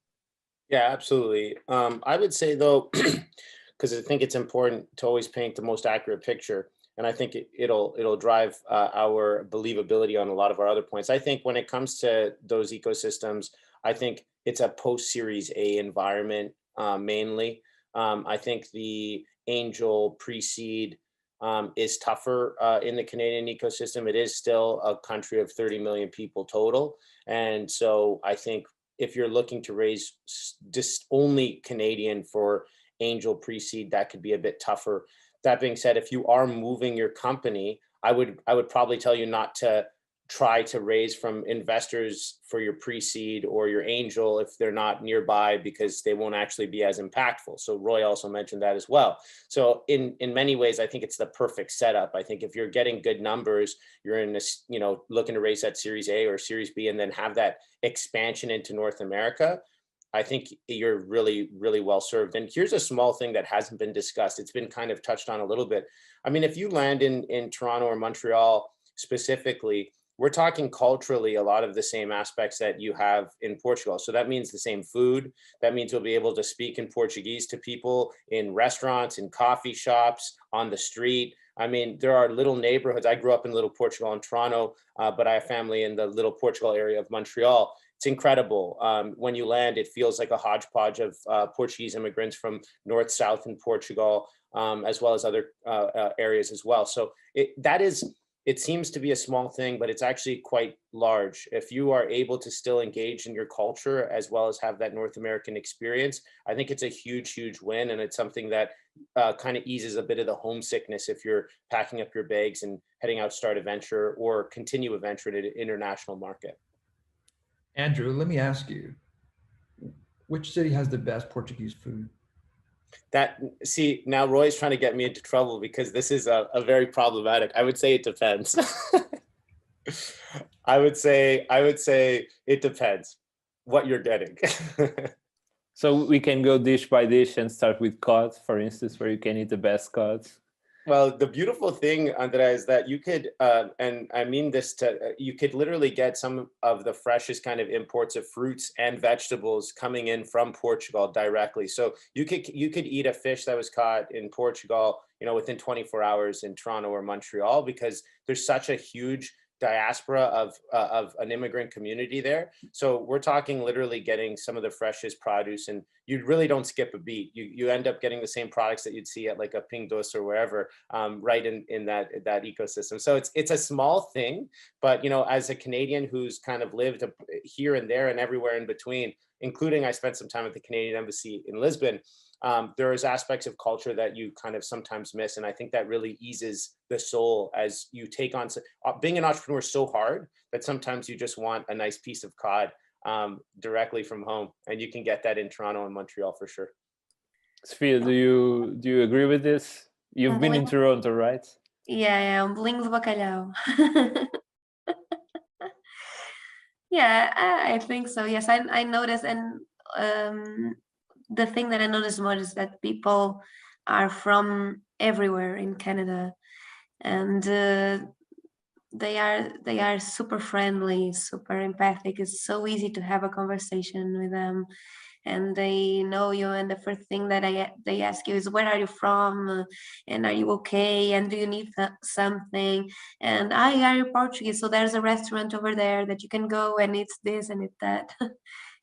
I: Yeah, absolutely. I would say though, because I think it's important to always paint the most accurate picture, and I think it'll drive our believability on a lot of our other points. I think when it comes to those ecosystems, I think it's a post-Series A environment mainly. I think the angel pre-seed is tougher in the Canadian ecosystem. It is still a country of 30 million people total, and so I think if you're looking to raise just only Canadian for angel pre-seed, that could be a bit tougher. That being said, if you are moving your company, I would probably tell you not to try to raise from investors for your pre-seed or your angel if they're not nearby, because they won't actually be as impactful. So Roy also mentioned that as well. So in many ways, I think it's the perfect setup. I think if you're getting good numbers, you're in this, looking to raise that Series A or Series B and then have that expansion into North America, I think you're really, really well served. And here's a small thing that hasn't been discussed. It's been kind of touched on a little bit. I mean, if you land in Toronto or Montreal specifically, we're talking culturally a lot of the same aspects that you have in Portugal. So that means the same food. That means you'll be able to speak in Portuguese to people in restaurants, in coffee shops, on the street. I mean, there are little neighborhoods. I grew up in Little Portugal in Toronto, but I have family in the Little Portugal area of Montreal. It's incredible. When you land, it feels like a hodgepodge of Portuguese immigrants from north, south in Portugal, as well as other areas as well. So it seems to be a small thing, but it's actually quite large. If you are able to still engage in your culture as well as have that North American experience, I think it's a huge, huge win. And it's something that kind of eases a bit of the homesickness if you're packing up your bags and heading out to start a venture or continue a venture in an international market.
H: Andrew, let me ask you, which city has the best Portuguese food?
I: See, now Roy's trying to get me into trouble because this is a very problematic. I would say it depends. I would say it depends what you're getting.
A: So we can go dish by dish and start with cod, for instance, where you can eat the best cod.
I: Well, the beautiful thing, Andrea, is that you could, and I mean this you could literally get some of the freshest kind of imports of fruits and vegetables coming in from Portugal directly. So you could eat a fish that was caught in Portugal, within 24 hours in Toronto or Montreal, because there's such a huge diaspora of an immigrant community there. So we're talking literally getting some of the freshest produce, and you really don't skip a beat. You end up getting the same products that you'd see at like a Ping Dos or wherever, right in that ecosystem. So it's a small thing, but as a Canadian who's kind of lived here and there and everywhere in between, including I spent some time at the Canadian Embassy in Lisbon, there is aspects of culture that you kind of sometimes miss. And I think that really eases the soul as you take on, being an entrepreneur is so hard that sometimes you just want a nice piece of cod directly from home. And you can get that in Toronto and Montreal for sure.
A: Sofia, do you agree with this? You've been in Toronto, right?
G: Yeah, bolinho de bacalhau. Yeah, I think so. Yes, I noticed, and the thing that I noticed more is that people are from everywhere in Canada, and they are super friendly, super empathic. It's so easy to have a conversation with them, and they know you. And the first thing that they ask you is, where are you from? And are you okay? And do you need something? And are you Portuguese? So there's a restaurant over there that you can go and it's this and it's that.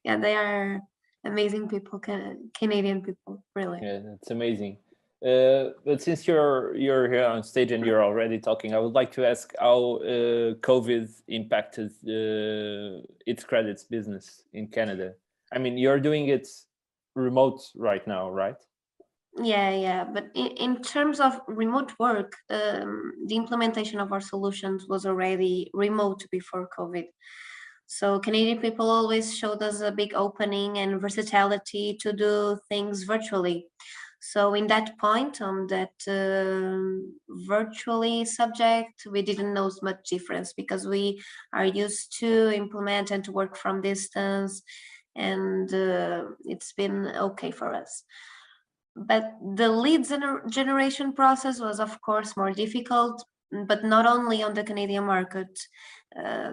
G: Yeah, they are amazing people, Canadian people, really.
A: Yeah, that's amazing. But since you're here on stage and you're already talking, I would like to ask how COVID impacted ITSCREDIT's business in Canada. I mean, you're doing it remote right now, right?
G: Yeah. But in terms of remote work, the implementation of our solutions was already remote before COVID. So Canadian people always showed us a big opening and versatility to do things virtually. So in that point, on that virtually subject, we didn't know much difference because we are used to implement and to work from distance, and it's been okay for us. But the lead generation process was, of course, more difficult, but not only on the Canadian market.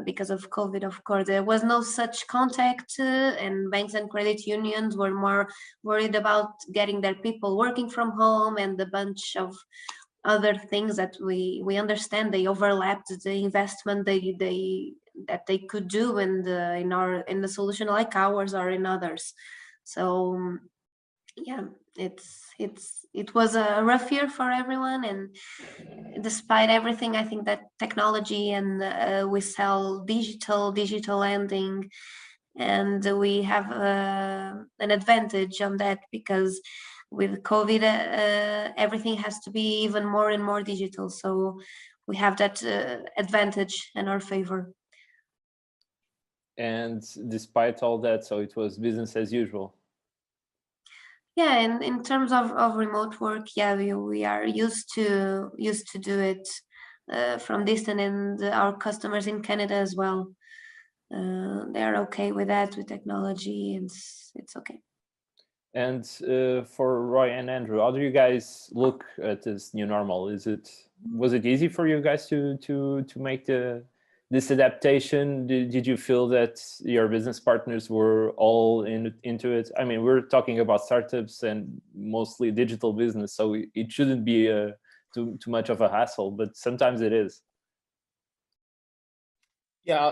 G: Because of COVID, of course, there was no such contact, and banks and credit unions were more worried about getting their people working from home and a bunch of other things that we understand they overlapped the investment that they could do in the solution like ours or in others. So yeah, it was a rough year for everyone, and despite everything, I think that technology and we sell digital lending, and we have an advantage on that because with COVID, everything has to be even more and more digital. So we have that advantage in our favor.
A: And despite all that, so it was business as usual.
G: Yeah, and in terms of remote work, yeah, we are used to do it from distance, and our customers in Canada as well. They're okay with that, with technology, and it's okay.
A: And for Roy and Andrew, how do you guys look at this new normal? Was it easy for you guys to make this adaptation? Did you feel that your business partners were all into it? I mean, we're talking about startups and mostly digital business, so it shouldn't be too much of a hassle, but sometimes it is.
I: Yeah,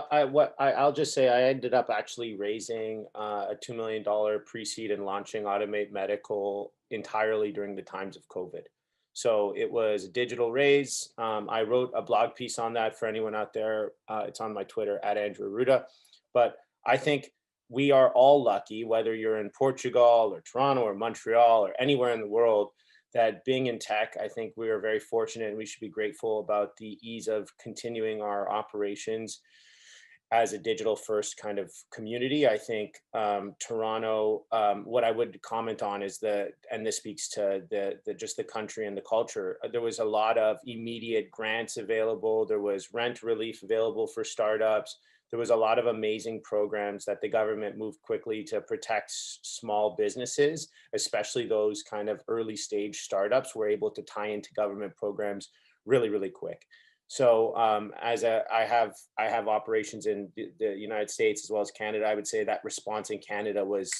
I: I'll just say I ended up actually raising a $2 million pre-seed and launching Automate Medical entirely during the times of COVID. So it was a digital raise. I wrote a blog piece on that for anyone out there. It's on my Twitter at Andrew Arruda. But I think we are all lucky, whether you're in Portugal or Toronto or Montreal or anywhere in the world, that being in tech, I think we are very fortunate, and we should be grateful about the ease of continuing our operations as a digital first kind of community. I think Toronto, what I would comment on is and this speaks to just the country and the culture, there was a lot of immediate grants available. There was rent relief available for startups. There was a lot of amazing programs that the government moved quickly to protect small businesses, especially those kind of early stage startups were able to tie into government programs really, really quick. So I have operations in the United States as well as Canada. I would say that response in Canada was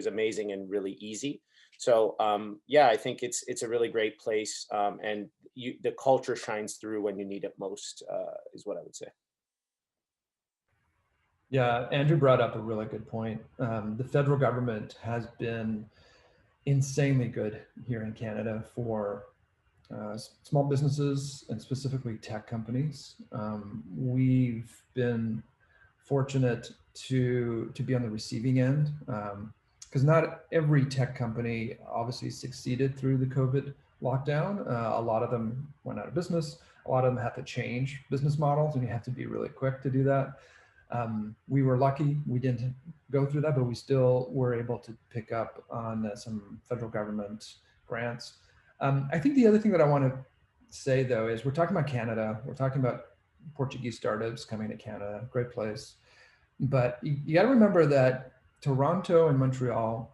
I: amazing and really easy. So yeah, I think it's a really great place, and the culture shines through when you need it most, is what I would say.
H: Yeah, Andrew brought up a really good point. The federal government has been insanely good here in Canada for small businesses and specifically tech companies. We've been fortunate to be on the receiving end, because not every tech company obviously succeeded through the COVID lockdown. A lot of them went out of business. A lot of them had to change business models, and you have to be really quick to do that. We were lucky we didn't go through that, but we still were able to pick up on some federal government grants. I think the other thing that I want to say, though, is we're talking about Canada. We're talking about Portuguese startups coming to Canada, great place. But you got to remember that Toronto and Montreal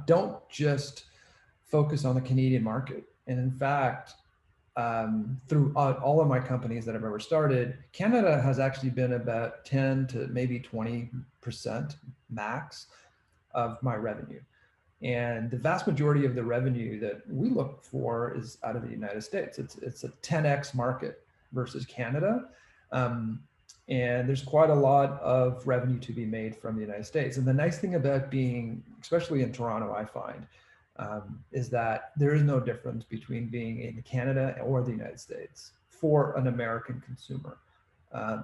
H: don't just focus on the Canadian market. And in fact, through all of my companies that I've ever started, Canada has actually been about 10 to maybe 20% max of my revenue. And the vast majority of the revenue that we look for is out of the United States. It's a 10x market versus Canada. And there's quite a lot of revenue to be made from the United States. And the nice thing about being, especially in Toronto, I find, is that there is no difference between being in Canada or the United States for an American consumer.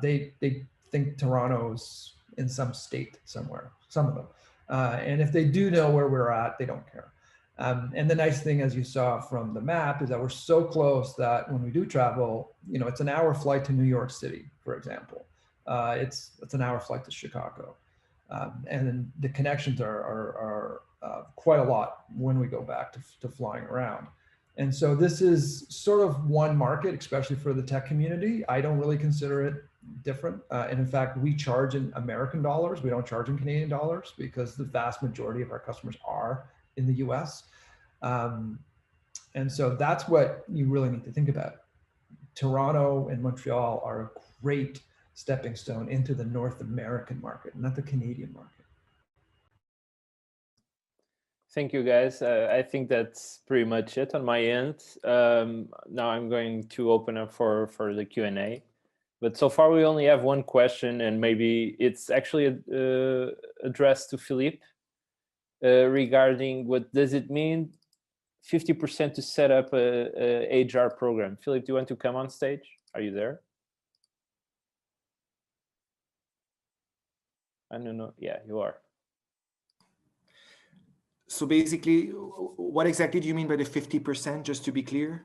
H: They think Toronto's in some state somewhere, some of them. And if they do know where we're at, they don't care. And the nice thing, as you saw from the map, is that we're so close that when we do travel, you know, it's an hour flight to New York City, for example. It's an hour flight to Chicago. And the connections are quite a lot when we go back to flying around. And so this is sort of one market, especially for the tech community. I don't really consider it different. And in fact, we charge in American dollars. We don't charge in Canadian dollars because the vast majority of our customers are in the US. And so that's what you really need to think about. Toronto and Montreal are a great stepping stone into the North American market, not the Canadian market.
A: Thank you, guys. I think that's pretty much it on my end. Now I'm going to open up for the Q&A. But so far we only have one question, and maybe it's actually addressed to Philippe regarding what does it mean 50% to set up a HR program. Philippe, do you want to come on stage? Are you there? I don't know. Yeah, you are.
E: So basically, what exactly do you mean by the 50%, just to be clear?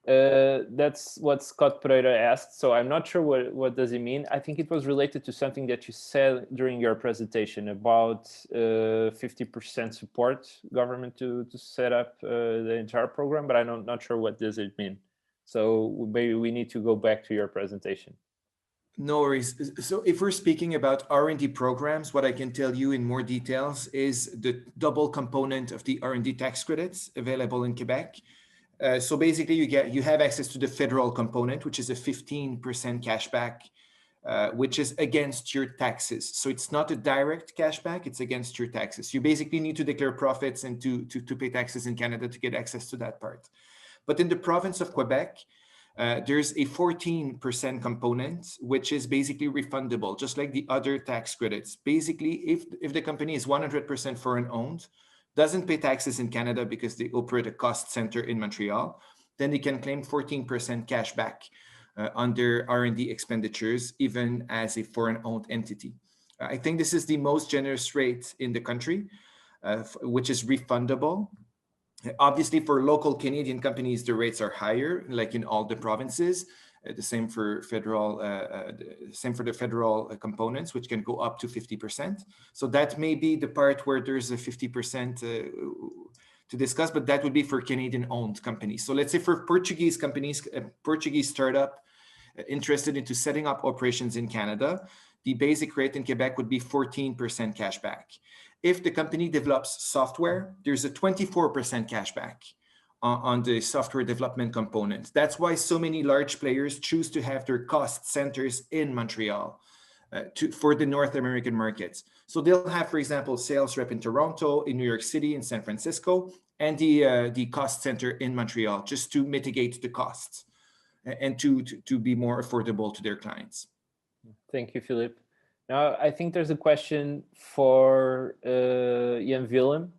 A: That's what Scott Pereira asked. So I'm not sure what does it mean. I think it was related to something that you said during your presentation about 50% support government to set up the entire program, but I'm not sure what does it mean. So maybe we need to go back to your presentation.
E: No worries. So if we're speaking about R&D programs, what I can tell you in more details is the double component of the R&D tax credits available in Quebec. So basically you have access to the federal component, which is a 15% cashback, which is against your taxes. So it's not a direct cashback, it's against your taxes. You basically need to declare profits and to pay taxes in Canada to get access to that part. But in the province of Quebec, there's a 14% component, which is basically refundable, just like the other tax credits. Basically, if the company is 100% foreign owned, doesn't pay taxes in Canada because they operate a cost center in Montreal, then they can claim 14% cash back on their R&D expenditures, even as a foreign owned entity. I think this is the most generous rate in the country, which is refundable. Obviously, for local Canadian companies, the rates are higher, like in all the provinces. The same for the federal components, which can go up to 50%. So that may be the part where there's a 50% to discuss, but that would be for Canadian-owned companies. So let's say for Portuguese companies, a Portuguese startup interested into setting up operations in Canada, the basic rate in Quebec would be 14% cashback. If the company develops software, there's a 24% cashback on the software development component. That's why so many large players choose to have their cost centers in Montreal for the North American markets. So they'll have, for example, sales rep in Toronto, in New York City, in San Francisco, and the cost center in Montreal, just to mitigate the costs and to be more affordable to their clients.
A: Thank you, Philippe. Now, I think there's a question for Jan Willem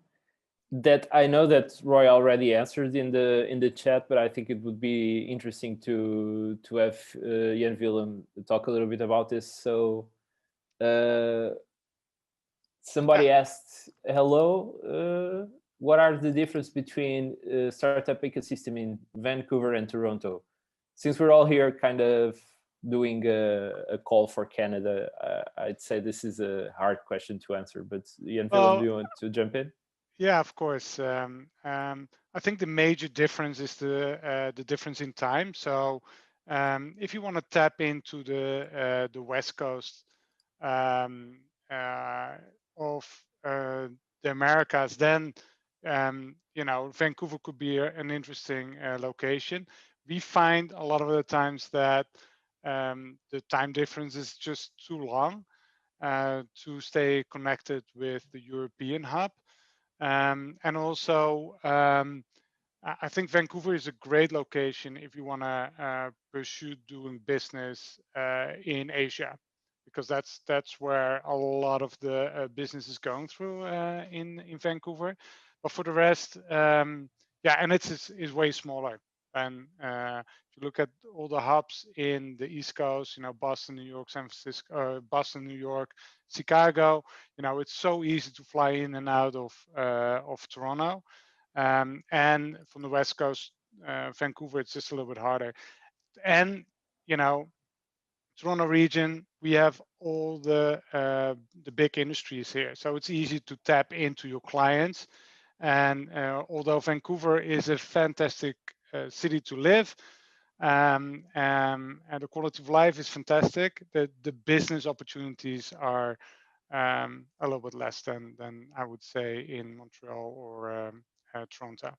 A: that I know that Roy already answered in the chat, but I think it would be interesting to have Jan Willem talk a little bit about this. So somebody asked, hello, what are the difference between startup ecosystem in Vancouver and Toronto? Since we're all here kind of doing a call for Canada, I'd say this is a hard question to answer, but Jan Willem, do you want to jump in?
D: Yeah, of course. I think the major difference is the difference in time. So if you want to tap into the West Coast of the Americas, then you know, Vancouver could be an interesting location. We find a lot of the times that the time difference is just too long to stay connected with the European hub. And also, I think Vancouver is a great location if you want to pursue doing business in Asia, because that's where a lot of the business is going through in Vancouver. But for the rest, yeah, and it's way smaller. And if you look at all the hubs in the East Coast, you know, Boston, New York, San Francisco, Boston, New York, Chicago, you know, it's so easy to fly in and out of Toronto. And from the West Coast, Vancouver, it's just a little bit harder. And, you know, Toronto region, we have all the big industries here. So it's easy to tap into your clients. And although Vancouver is a fantastic city to live, and the quality of life is fantastic, the business opportunities are a little bit less than I would say in Montreal or Toronto.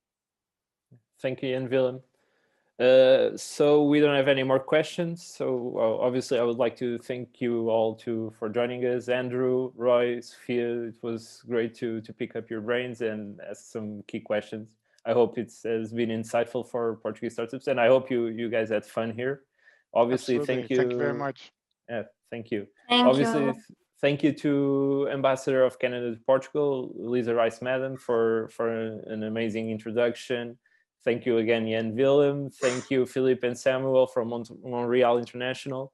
A: Thank you, Jan Willem. So we don't have any more questions. So obviously I would like to thank you all for joining us. Andrew, Roy, Sofia, it was great to pick up your brains and ask some key questions. I hope it has been insightful for Portuguese startups, and I hope you guys had fun here. Obviously,
D: Absolutely.
A: thank you.
D: Thank you very much.
A: Yeah, thank you.
G: Thank you.
A: Thank you to Ambassador of Canada to Portugal, Lisa Rice Madan, for an amazing introduction. Thank you again, Jan Willem. Thank you, Philippe and Samuel from Montreal International.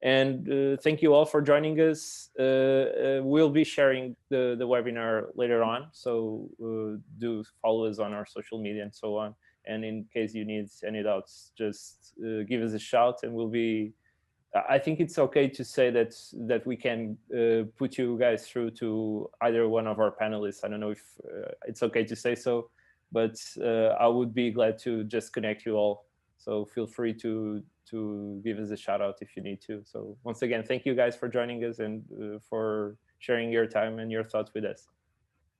A: And thank you all for joining us. We'll be sharing the webinar later on, so do follow us on our social media and so on. And in case you need any doubts, just give us a shout, and we'll be. I think it's okay to say that we can put you guys through to either one of our panelists. I don't know if it's okay to say so, but I would be glad to just connect you all. So feel free to give us a shout out if you need to. So once again, thank you guys for joining us and for sharing your time and your thoughts with us.